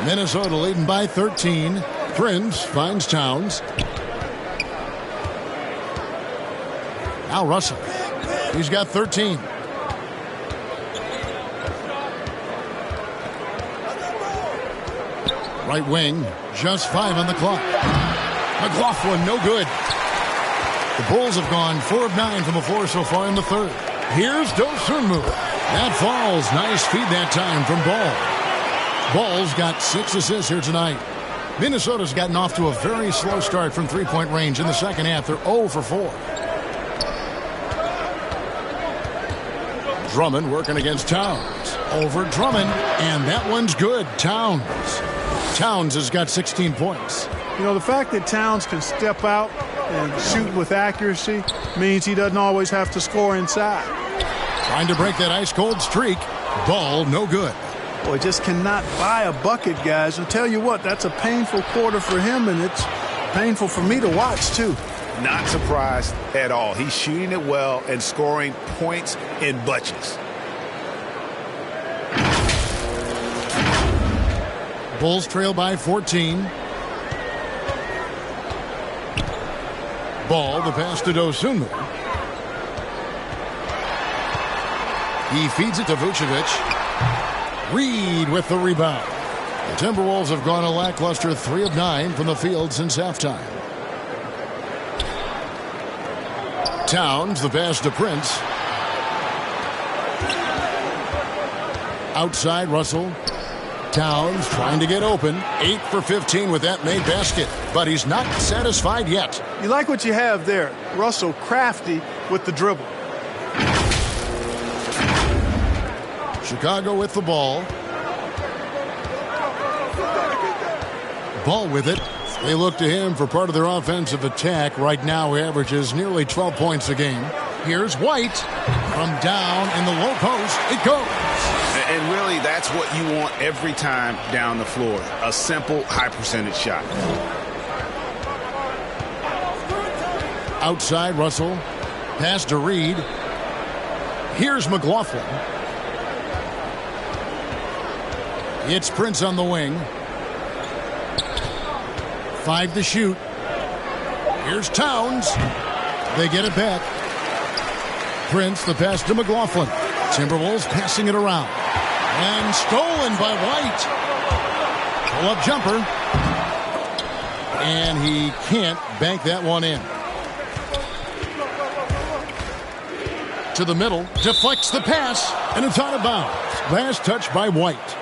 Minnesota leading by 13. Prince finds Towns. Now Russell. He's got 13. Right wing, just 5 on the clock. McLaughlin, no good. The Bulls have gone 4 of 9 from the floor so far in the third. Here's Dosunmu. That falls. Nice feed that time from Ball. Ball's got 6 assists here tonight. Minnesota's gotten off to a very slow start from three-point range in the second half. They're 0 for 4. Drummond working against Towns. Over Drummond, and that one's good. Towns has got 16 points. You know, the fact that Towns can step out and shoot with accuracy means he doesn't always have to score inside. Trying to break that ice-cold streak. Ball, no good. Boy, just cannot buy a bucket, guys. I'll tell you what, that's a painful quarter for him, and it's painful for me to watch, too. Not surprised at all. He's shooting it well and scoring points in bunches. Bulls trail by 14. Ball, the pass to Dosunmu. He feeds it to Vucevic. Reed with the rebound. The Timberwolves have gone a lackluster 3 of 9 from the field since halftime. Towns, the pass to Prince. Outside, Russell. Towns trying to get open. 8 for 15 with that made basket. But he's not satisfied yet. You like what you have there. Russell crafty with the dribble. Chicago with the ball. Ball with it. They look to him for part of their offensive attack. Right now, he averages nearly 12 points a game. Here's White. From down in the low post, it goes. And really, that's what you want every time down the floor. A simple, high-percentage shot. Outside, Russell. Pass to Reed. Here's McLaughlin. It's Prince on the wing. 5 to shoot. Here's Towns. They get it back. Prince, the pass to McLaughlin. Timberwolves passing it around. And stolen by White. Pull-up jumper. And he can't bank that one in. To the middle. Deflects the pass. And it's out of bounds. Last touch by White.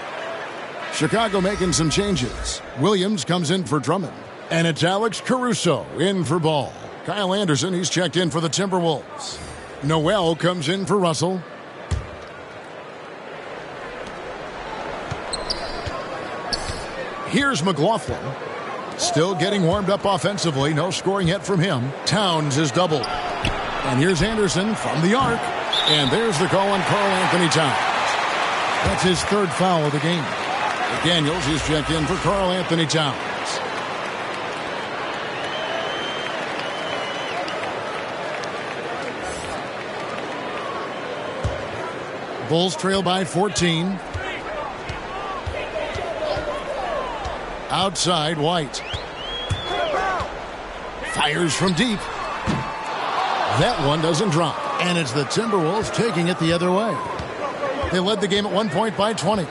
Chicago making some changes. Williams comes in for Drummond. And it's Alex Caruso in for Ball. Kyle Anderson, he's checked in for the Timberwolves. Noel comes in for Russell. Here's McLaughlin. Still getting warmed up offensively. No scoring yet from him. Towns is doubled. And here's Anderson from the arc. And there's the call on Karl Anthony Towns. That's his third foul of the game. Daniels is checked in for Karl Anthony Towns. Bulls trail by 14. Outside, White. Fires from deep. That one doesn't drop. And it's the Timberwolves taking it the other way. They led the game at 1 point by 20.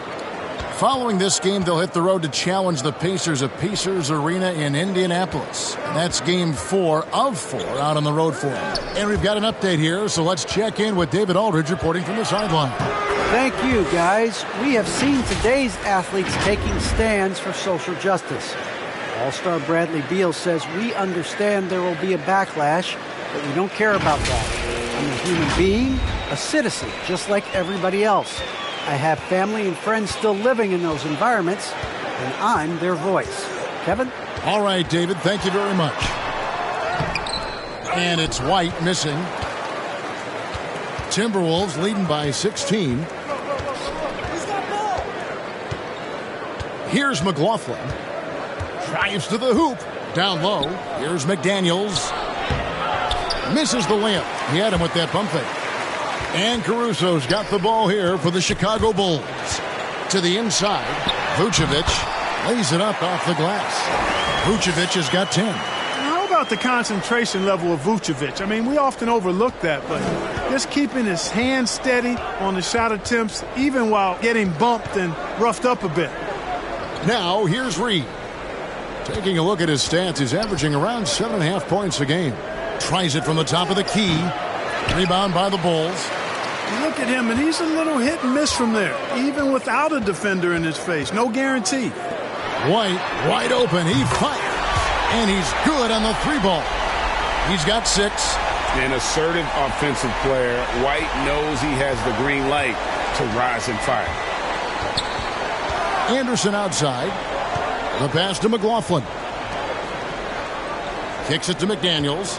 Following this game, they'll hit the road to challenge the Pacers at Pacers Arena in Indianapolis. And that's game 4 of 4 out on the road for them. And we've got an update here, so let's check in with David Aldridge reporting from the sideline. Thank you, guys. We have seen today's athletes taking stands for social justice. All-star Bradley Beal says, "We understand there will be a backlash, but we don't care about that. I'm a human being, a citizen, just like everybody else. I have family and friends still living in those environments, and I'm their voice." Kevin? All right, David, thank you very much. And it's White missing. Timberwolves leading by 16. Here's McLaughlin. Drives to the hoop. Down low. Here's McDaniels. Misses the layup. He had him with that bump fake. And Caruso's got the ball here for the Chicago Bulls. To the inside. Vucevic lays it up off the glass. Vucevic has got 10. How about the concentration level of Vucevic? I mean, we often overlook that, but just keeping his hands steady on the shot attempts, even while getting bumped and roughed up a bit. Now, here's Reed. Taking a look at his stats, he's averaging around 7.5 points a game. Tries it from the top of the key. Rebound by the Bulls. Look at him, and he's a little hit and miss from there, even without a defender in his face. No guarantee. White, wide open. He fires. And he's good on the 3-ball. He's got 6. An assertive offensive player. White knows he has the green light to rise and fire. Anderson outside. The pass to McLaughlin. Kicks it to McDaniels.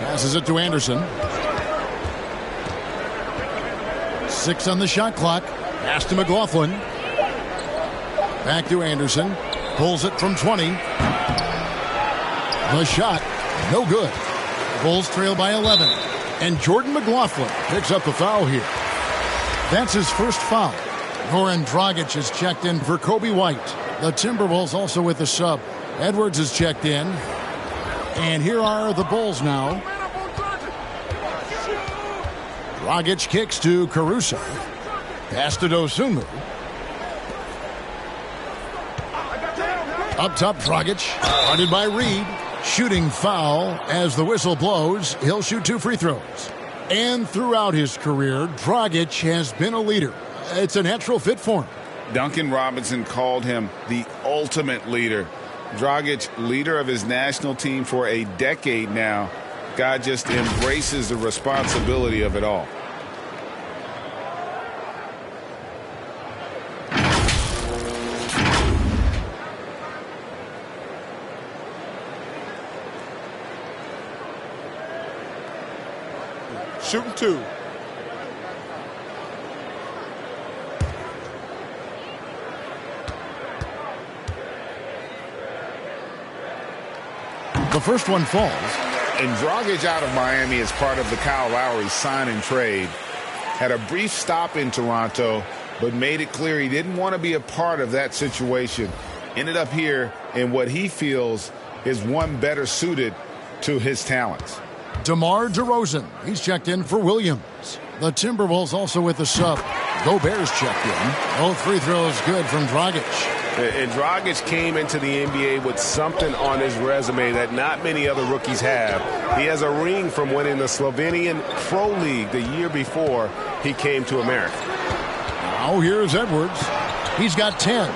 Passes it to Anderson. 6 on the shot clock. Pass to McLaughlin. Back to Anderson. Pulls it from 20. The shot, no good. Bulls trail by 11. And Jordan McLaughlin picks up the foul here. That's his first foul. Goran Dragic is checked in for Kobe White. The Timberwolves also with the sub. Edwards is checked in. And here are the Bulls now. Dragic kicks to Caruso. Pass to Dosunmu. Up top, Dragic. Guarded by Reed. Shooting foul as the whistle blows. He'll shoot 2 free throws. And throughout his career, Dragic has been a leader. It's a natural fit for him. Duncan Robinson called him the ultimate leader. Dragic, leader of his national team for a decade now. Guy just embraces the responsibility of it all. Shooting 2. The first one falls. And Dragic out of Miami as part of the Kyle Lowry sign and trade. Had a brief stop in Toronto, but made it clear he didn't want to be a part of that situation. Ended up here in what he feels is one better suited to his talents. DeMar DeRozan. He's checked in for Williams. The Timberwolves also with the sub. Gobert's checked in. Both free throws good from Dragic. And Dragic came into the NBA with something on his resume that not many other rookies have. He has a ring from winning the Slovenian Pro League the year before he came to America. Now here's Edwards. He's got 10.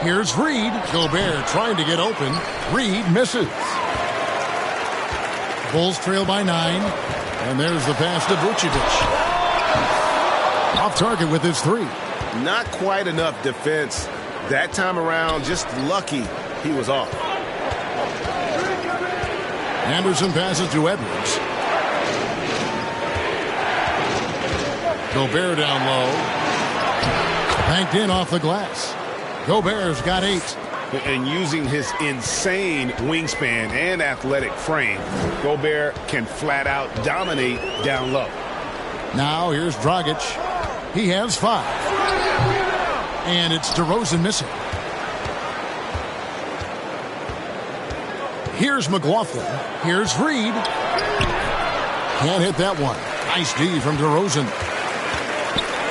Here's Reed. Gobert trying to get open. Reed misses. Bulls trail by 9. And there's the pass to Vucevic. Off target with his 3. Not quite enough defense. That time around, just lucky he was off. Anderson passes to Edwards. Gobert down low. Banked in off the glass. Gobert's got 8. And using his insane wingspan and athletic frame, Gobert can flat out dominate down low. Now here's Dragic. He has 5. And it's DeRozan missing. Here's McLaughlin. Here's Reed. Can't hit that one. Nice D from DeRozan.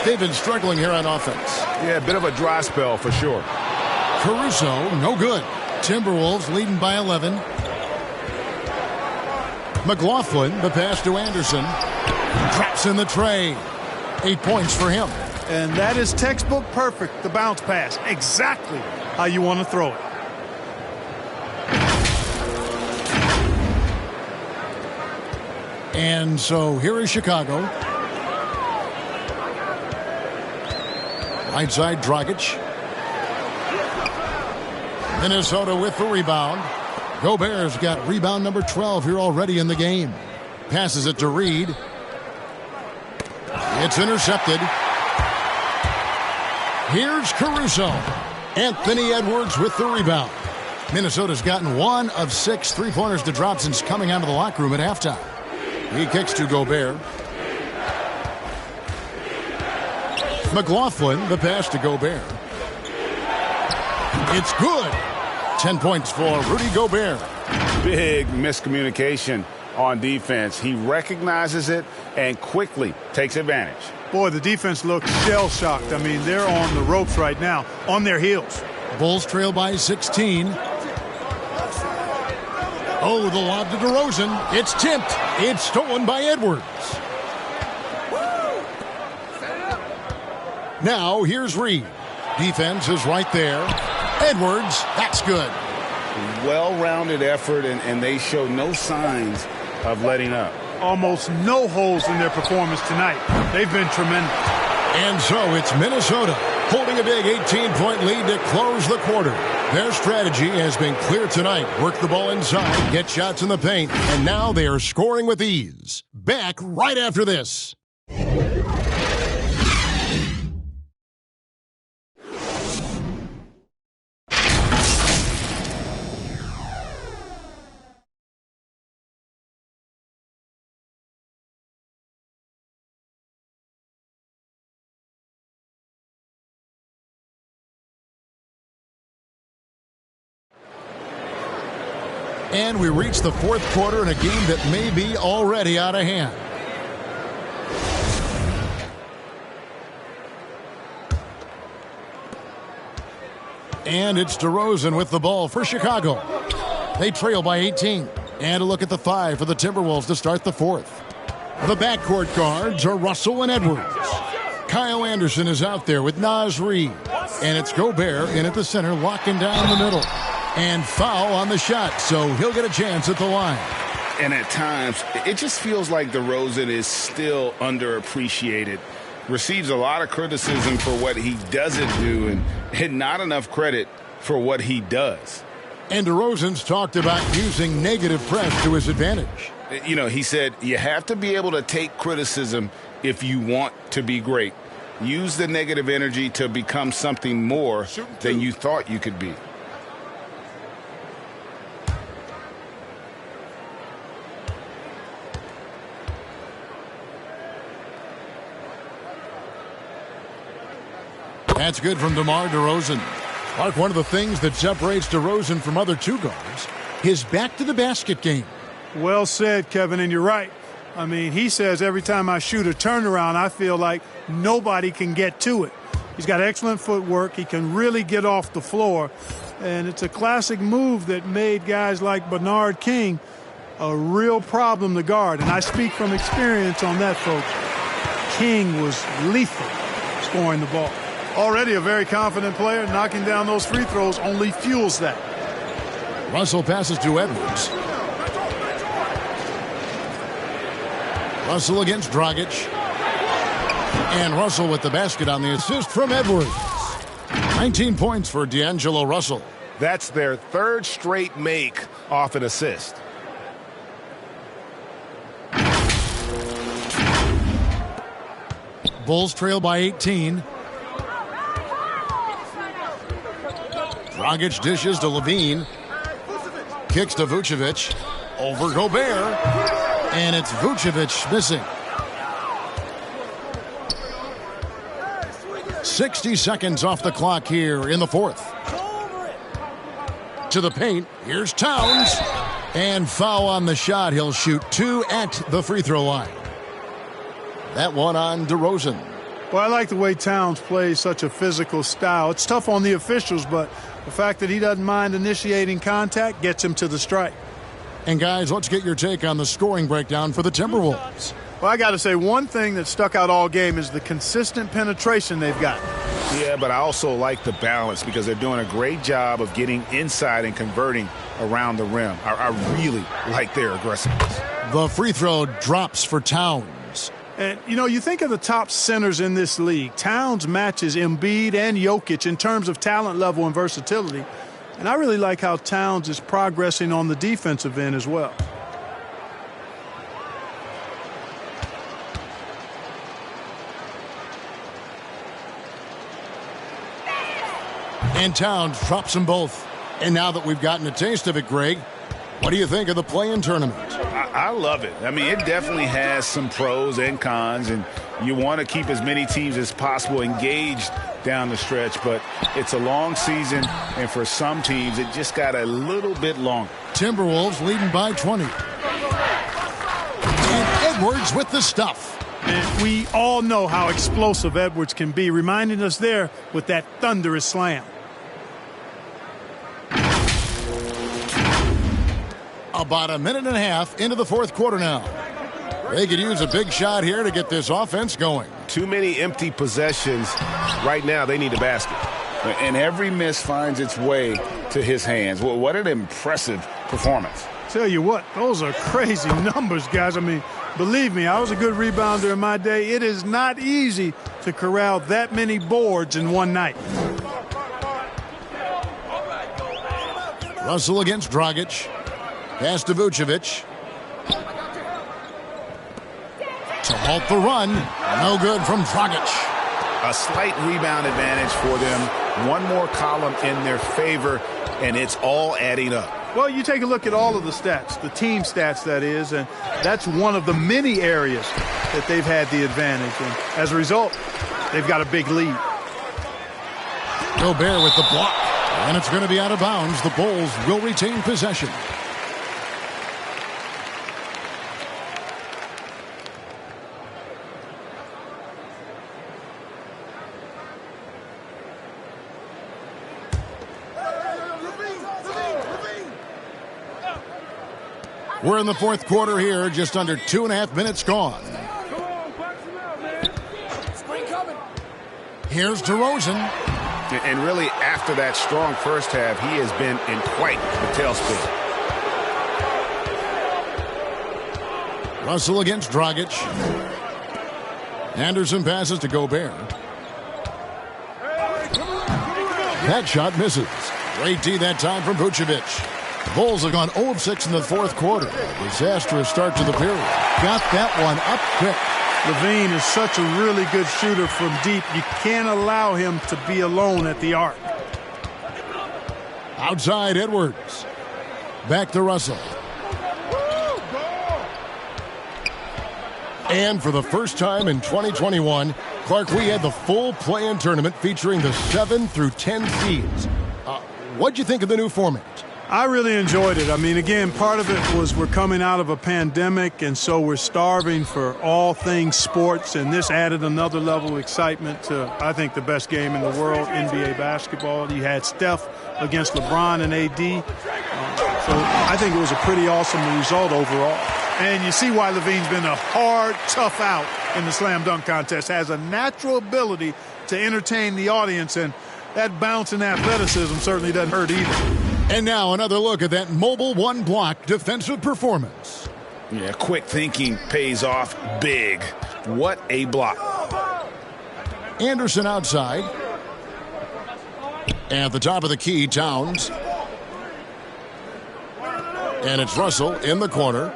They've been struggling here on offense. Yeah, a bit of a dry spell for sure. Caruso, no good. Timberwolves leading by 11. McLaughlin, the pass to Anderson. Drops in the tray. 8 points for him. And that is textbook perfect, the bounce pass. Exactly how you want to throw it. And so here is Chicago. Right side, Dragic. Minnesota with the rebound. Gobert's got rebound number 12 here already in the game. Passes it to Reed. It's intercepted. Here's Caruso. Anthony Edwards with the rebound. Minnesota's gotten 1 of 6 3-pointers to drop since coming out of the locker room at halftime. He kicks to Gobert. McLaughlin, the pass to Gobert. It's good. 10 points for Rudy Gobert. Big miscommunication on defense. He recognizes it and quickly takes advantage. Boy, the defense looks shell-shocked. I mean, they're on the ropes right now, on their heels. Bulls trail by 16. Oh, the lob to DeRozan. It's tipped. It's stolen by Edwards. Now, here's Reed. Defense is right there. Edwards, that's good. Well-rounded effort, and they show no signs of letting up. Almost no holes in their performance tonight. They've been tremendous. And so it's Minnesota holding a big 18-point lead to close the quarter. Their strategy has been clear tonight. Work the ball inside, get shots in the paint, and now they are scoring with ease. Back right after this. And we reach the fourth quarter in a game that may be already out of hand. And it's DeRozan with the ball for Chicago. They trail by 18. And a look at the 5 for the Timberwolves to start the fourth. The backcourt guards are Russell and Edwards. Kyle Anderson is out there with Naz Reid. And it's Gobert in at the center, locking down the middle. And foul on the shot, so he'll get a chance at the line. And at times, it just feels like DeRozan is still underappreciated. Receives a lot of criticism for what he doesn't do and not enough credit for what he does. And DeRozan's talked about using negative press to his advantage. You know, he said, you have to be able to take criticism if you want to be great. Use the negative energy to become something more than you thought you could be. That's good from DeMar DeRozan. Mark, one of the things that separates DeRozan from other two guards, his back-to-the-basket game. Well said, Kevin, and you're right. I mean, he says every time I shoot a turnaround, I feel like nobody can get to it. He's got excellent footwork. He can really get off the floor. And it's a classic move that made guys like Bernard King a real problem to guard. And I speak from experience on that, folks. King was lethal scoring the ball. Already a very confident player. Knocking down those free throws only fuels that. Russell passes to Edwards. Russell against Dragic. And Russell with the basket on the assist from Edwards. 19 points for D'Angelo Russell. That's their third straight make off an assist. Bulls trail by 18. Dragic dishes to Levine. Kicks to Vucevic. Over Gobert. And it's Vucevic missing. 60 seconds off the clock here in the fourth. To the paint. Here's Towns. And foul on the shot. He'll shoot 2 at the free throw line. That one on DeRozan. Well, I like the way Towns plays such a physical style. It's tough on the officials, but the fact that he doesn't mind initiating contact gets him to the strike. And guys, let's get your take on the scoring breakdown for the Timberwolves. Well, I got to say, one thing that stuck out all game is the consistent penetration they've got. Yeah, but I also like the balance because they're doing a great job of getting inside and converting around the rim. I really like their aggressiveness. The free throw drops for Towns. And, you know, you think of the top centers in this league. Towns matches Embiid and Jokic in terms of talent level and versatility. And I really like how Towns is progressing on the defensive end as well. And Towns drops them both. And now that we've gotten a taste of it, Greg, what do you think of the play-in tournament? I love it. I mean, it definitely has some pros and cons, and you want to keep as many teams as possible engaged down the stretch, but it's a long season, and for some teams, it just got a little bit longer. Timberwolves leading by 20. And Edwards with the stuff. And we all know how explosive Edwards can be, reminding us there with that thunderous slam. About a minute and a half into the fourth quarter now. They could use a big shot here to get this offense going. Too many empty possessions. Right now, they need a basket. And every miss finds its way to his hands. Well, what an impressive performance. Tell you what, those are crazy numbers, guys. I mean, believe me, I was a good rebounder in my day. It is not easy to corral that many boards in one night. Russell against Dragic. Pass to Vucevic. To halt the run. No good from Dragic. A slight rebound advantage for them. One more column in their favor, and it's all adding up. Well, you take a look at all of the stats, the team stats, that is, and that's one of the many areas that they've had the advantage. And as a result, they've got a big lead. Gobert with the block. And it's going to be out of bounds. The Bulls will retain possession. We're in the fourth quarter here, just under 2.5 minutes gone. Here's DeRozan. And really, after that strong first half, he has been in quite the tailspin. Russell against Dragic. Anderson passes to Gobert. That shot misses. Great D that time from Vucevic. The Bulls have gone 0 of 6 in the fourth quarter. A disastrous start to the period. Got that one up quick. Levine is such a really good shooter from deep. You can't allow him to be alone at the arc. Outside Edwards. Back to Russell. And for the first time in 2021, Clark, we had the full play-in tournament featuring the 7 through 10 seeds. What'd you think of the new format? I really enjoyed it. I mean, again, part of it was we're coming out of a pandemic, and so we're starving for all things sports, and this added another level of excitement to, I think, the best game in the world, NBA basketball. You had Steph against LeBron and AD. So I think it was a pretty awesome result overall. And you see why Levine's been a hard, tough out in the slam dunk contest. Has a natural ability to entertain the audience, and that bounce and athleticism certainly doesn't hurt either. And now another look at that mobile one-block defensive performance. Yeah, quick thinking pays off big. What a block. Anderson outside. At the top of the key, Towns. And it's Russell in the corner.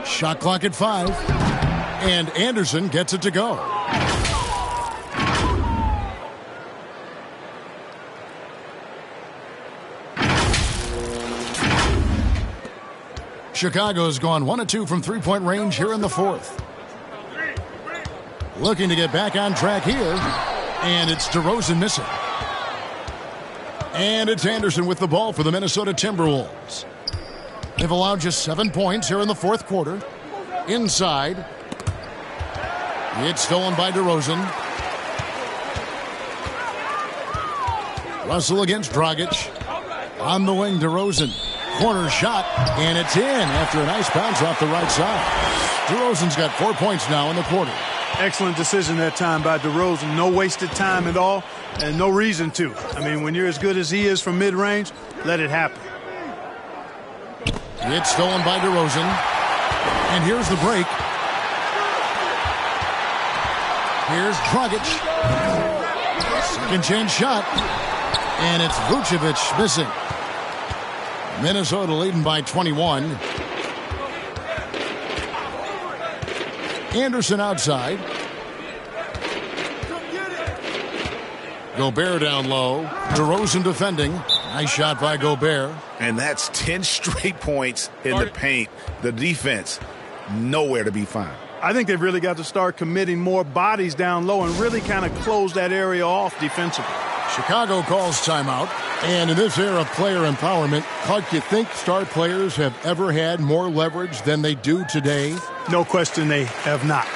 Shot clock at 5. And Anderson gets it to go. Chicago's gone 1 of 2 from three-point range here in the fourth. Looking to get back on track here. And it's DeRozan missing. And it's Anderson with the ball for the Minnesota Timberwolves. They've allowed just 7 points here in the fourth quarter. Inside. It's stolen by DeRozan. Russell against Dragic. On the wing, DeRozan. Corner shot, and it's in after a nice bounce off the right side. DeRozan's got 4 points now in the quarter. Excellent decision that time by DeRozan. No wasted time at all, and no reason to. I mean, when you're as good as he is from mid-range, let it happen. It's stolen by DeRozan. And here's the break. Here's Dragic. Second chance shot. And it's Vucevic missing. Minnesota leading by 21. Anderson outside. Gobert down low. DeRozan defending. Nice shot by Gobert. And that's 10 straight points in the paint. The defense, nowhere to be found. I think they've really got to start committing more bodies down low and really kind of close that area off defensively. Chicago calls timeout. And in this era of player empowerment, Clark, you think star players have ever had more leverage than they do today? No question they have not.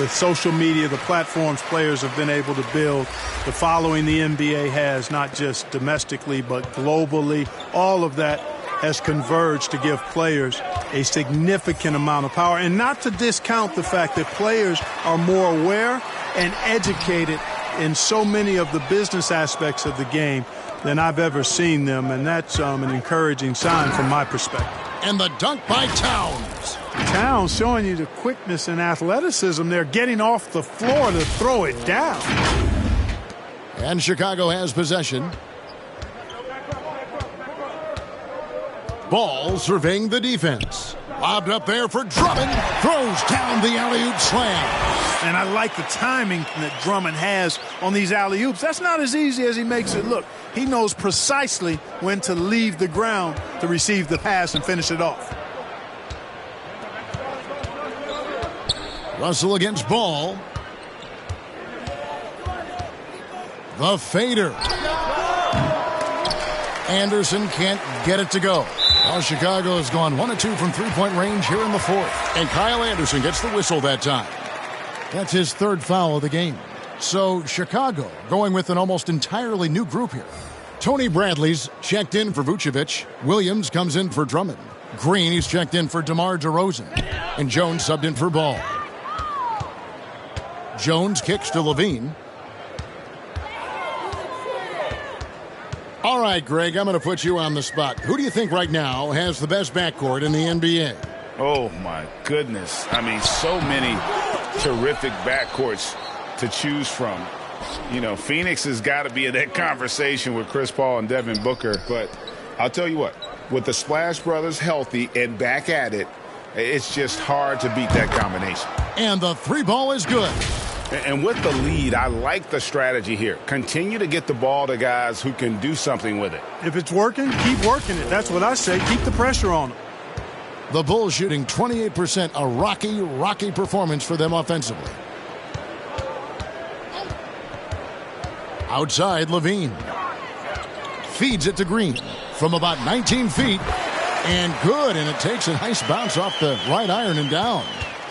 With social media, the platforms players have been able to build, the following the NBA has, not just domestically but globally, all of that has converged to give players a significant amount of power. And not to discount the fact that players are more aware and educated in so many of the business aspects of the game than I've ever seen them, and that's an encouraging sign from my perspective. And the dunk by Towns. Towns showing you the quickness and athleticism there, getting off the floor to throw it down. And Chicago has possession. Ball surveying the defense. Lobbed up there for Drummond. Throws down the alley-oop slam. And I like the timing that Drummond has on these alley-oops. That's not as easy as he makes it look. He knows precisely when to leave the ground to receive the pass and finish it off. Russell against Ball. The fader. Anderson can't get it to go. Well, Chicago has gone 1 of 2 from three-point range here in the fourth. And Kyle Anderson gets the whistle that time. That's his third foul of the game. So Chicago going with an almost entirely new group here. Tony Bradley's checked in for Vucevic. Williams comes in for Drummond. Green, he's checked in for DeMar DeRozan. And Jones subbed in for Ball. Jones kicks to Levine. All right, Greg, I'm going to put you on the spot. Who do you think right now has the best backcourt in the NBA? Oh, my goodness. I mean, so many terrific backcourts to choose from. You know, Phoenix has got to be in that conversation with Chris Paul and Devin Booker. But I'll tell you what, with the Splash Brothers healthy and back at it, it's just hard to beat that combination. And the three ball is good. And with the lead, I like the strategy here. Continue to get the ball to guys who can do something with it. If it's working, keep working it. That's what I say. Keep the pressure on them. The Bulls shooting 28%, a rocky performance for them offensively. Outside, Levine. Feeds it to Green from about 19 feet. And good, and it takes a nice bounce off the right iron and down.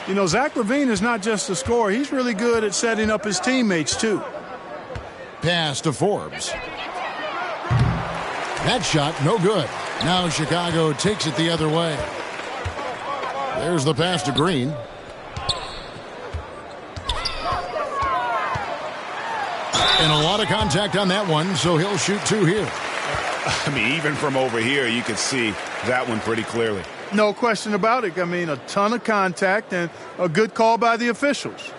You know, Zach LaVine is not just a scorer. He's really good at setting up his teammates, too. Pass to Forbes. That shot, no good. Now Chicago takes it the other way. There's the pass to Green. And a lot of contact on that one, so he'll shoot two here. I mean, even from over here, you can see that one pretty clearly. No question about it. I mean, a ton of contact and a good call by the officials.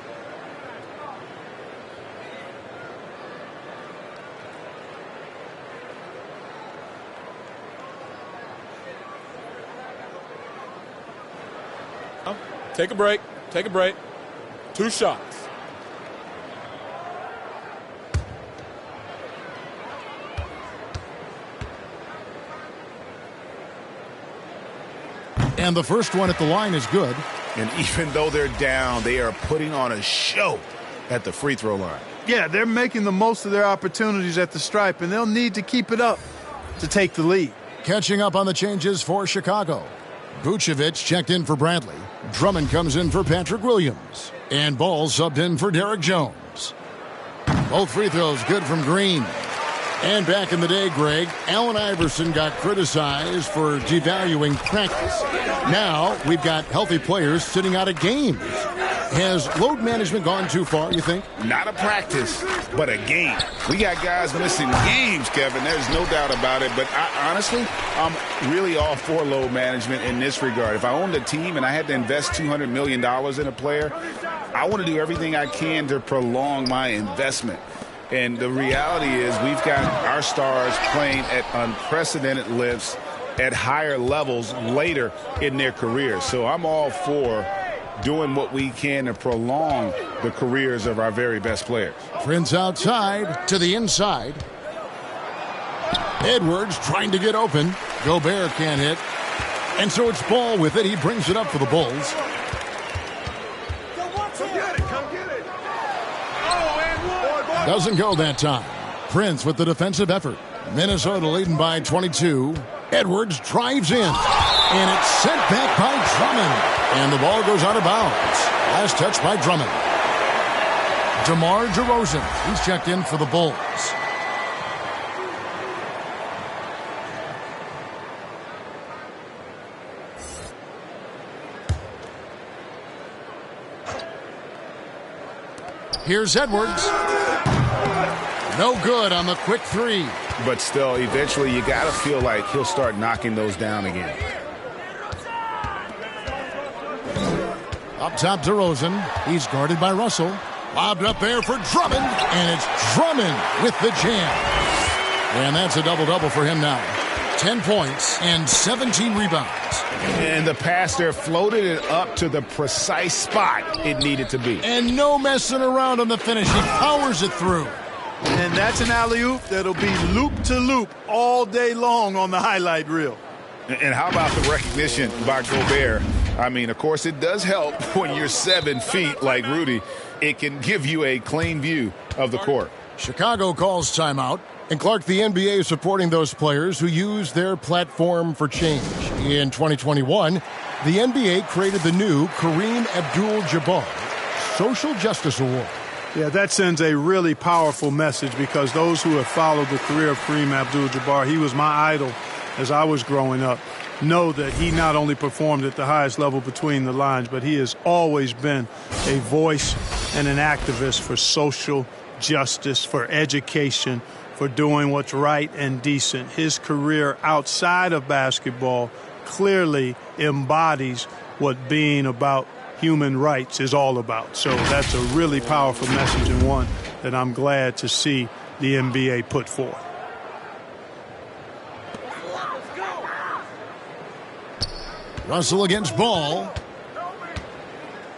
Take a break. Take a break. 2 shots. And the first one at the line is good. And even though they're down, they are putting on a show at the free throw line. Yeah, they're making the most of their opportunities at the stripe, and they'll need to keep it up to take the lead. Catching up on the changes for Chicago. Vucevic checked in for Bradley. Drummond comes in for Patrick Williams. And Ball subbed in for Derek Jones. Both free throws good from Green. And back in the day, Greg, Allen Iverson got criticized for devaluing practice. Now we've got healthy players sitting out of games. Has load management gone too far, you think? Not a practice, but a game. We got guys missing games, Kevin. There's no doubt about it. But honestly, I'm really all for load management in this regard. If I owned a team and I had to invest $200 million in a player, I want to do everything I can to prolong my investment. And the reality is we've got our stars playing at unprecedented lifts at higher levels later in their careers. So I'm all for doing what we can to prolong the careers of our very best players. Prince outside to the inside. Edwards trying to get open. Gobert can't hit. And so it's Ball with it. He brings it up for the Bulls. Doesn't go that time. Prince with the defensive effort. Minnesota leading by 22. Edwards drives in. And it's sent back by Drummond. And the ball goes out of bounds. Last touch by Drummond. DeMar DeRozan. He's checked in for the Bulls. Here's Edwards. No good on the quick three. But still, eventually you got to feel like he'll start knocking those down again. Up top to Rosen. He's guarded by Russell. Lobbed up there for Drummond. And it's Drummond with the jam. And that's a double-double for him now. 10 points and 17 rebounds. And the pass there floated it up to the precise spot it needed to be. And no messing around on the finish. He powers it through. And that's an alley-oop that'll be loop-to-loop all day long on the highlight reel. And how about the recognition by Gobert? I mean, of course, it does help when you're 7 feet like Rudy. It can give you a clean view of the court. Chicago calls timeout. And Clark, the NBA is supporting those players who use their platform for change. In 2021, the NBA created the new Kareem Abdul-Jabbar Social Justice Award. Yeah, that sends a really powerful message because those who have followed the career of Kareem Abdul-Jabbar, he was my idol as I was growing up, know that he not only performed at the highest level between the lines, but he has always been a voice and an activist for social justice, for education, for doing what's right and decent. His career outside of basketball clearly embodies what being about human rights is all about. So that's a really powerful message and one that I'm glad to see the NBA put forth. Russell against Ball.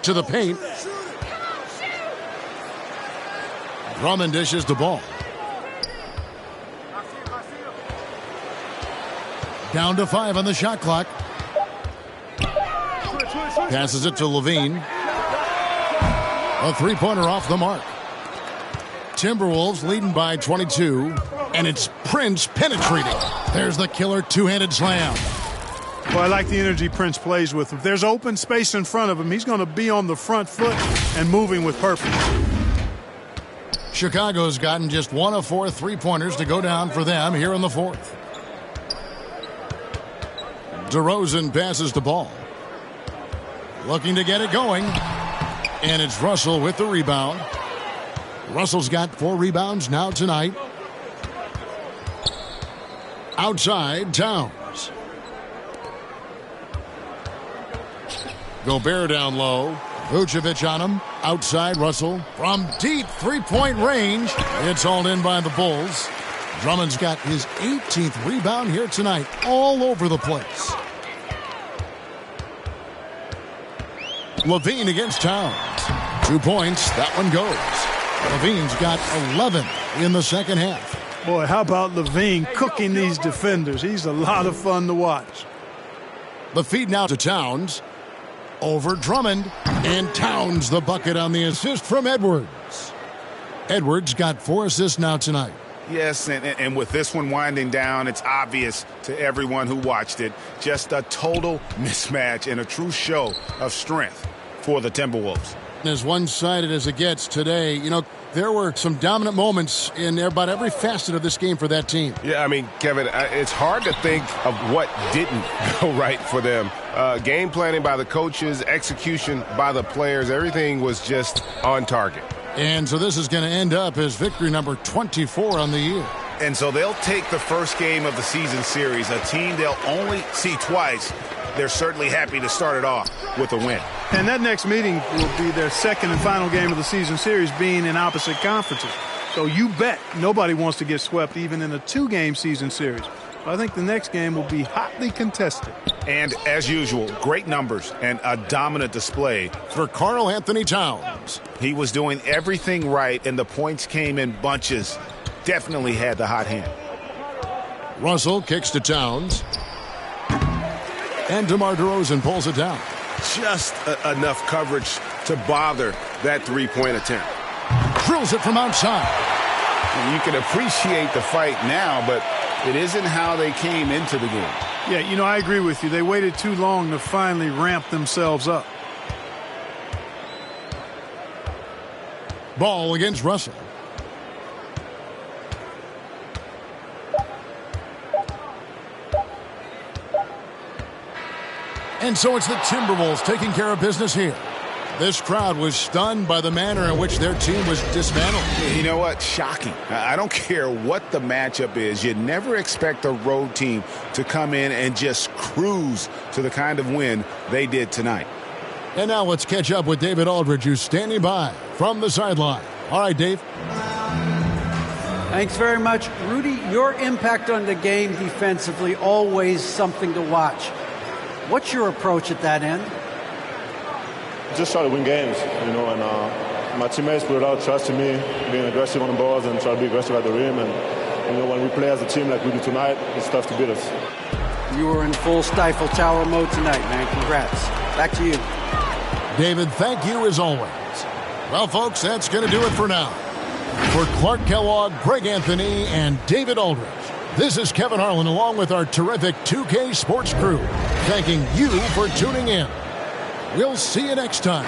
To the paint. Drummond dishes the ball. Down to 5 on the shot clock. Passes it to Levine. A three-pointer off the mark. Timberwolves leading by 22. And it's Prince penetrating. There's the killer two-handed slam. Well, I like the energy Prince plays with. If there's open space in front of him, he's going to be on the front foot and moving with purpose. Chicago's gotten just 1 of 4 three-pointers to go down for them here in the fourth. DeRozan passes the ball. Looking to get it going. And it's Russell with the rebound. Russell's got 4 rebounds now tonight. Outside, Towns. Gobert down low. Vucevic on him. Outside, Russell. From deep three-point range. It's hauled in by the Bulls. Drummond's got his 18th rebound here tonight. All over the place. Levine against Towns. 2 points. That one goes. Levine's got 11 in the second half. Boy, how about Levine cooking these defenders? He's a lot of fun to watch. The feed now to Towns. Over Drummond. And Towns the bucket on the assist from Edwards. Edwards got 4 assists now tonight. Yes, and with this one winding down, it's obvious to everyone who watched it. Just a total mismatch and a true show of strength for the Timberwolves. As one-sided as it gets today, you know, there were some dominant moments in about every facet of this game for that team. Yeah, I mean, Kevin, it's hard to think of what didn't go right for them. Game planning by the coaches, execution by the players, everything was just on target. And so this is going to end up as victory number 24 on the year. And so they'll take the first game of the season series, a team they'll only see twice. They're certainly happy to start it off with a win. And that next meeting will be their second and final game of the season series, being in opposite conferences. So you bet nobody wants to get swept even in a 2-game season series. I think the next game will be hotly contested. And as usual, great numbers and a dominant display for Karl Anthony Towns. He was doing everything right, and the points came in bunches. Definitely had the hot hand. Russell kicks to Towns. And DeMar DeRozan pulls it down. Just enough coverage to bother that three-point attempt. Drills it from outside. You can appreciate the fight now, but it isn't how they came into the game. Yeah, you know, I agree with you. They waited too long to finally ramp themselves up. Ball against Russell. And so it's the Timberwolves taking care of business here. This crowd was stunned by the manner in which their team was dismantled. You know what? Shocking. I don't care what the matchup is. You never expect a road team to come in and just cruise to the kind of win they did tonight. And now let's catch up with David Aldridge, who's standing by from the sideline. All right, Dave. Thanks very much. Rudy, your impact on the game defensively, always something to watch. What's your approach at that end? Just try to win games, you know, and my teammates put a lot of trust in me, being aggressive on the balls and try to be aggressive at the rim. And, you know, when we play as a team like we do tonight, it's tough to beat us. You were in full Stifle Tower mode tonight, man. Congrats. Back to you. David, thank you as always. Well, folks, that's going to do it for now. For Clark Kellogg, Greg Anthony, and David Aldridge, this is Kevin Harlan along with our terrific 2K Sports crew, thanking you for tuning in. We'll see you next time.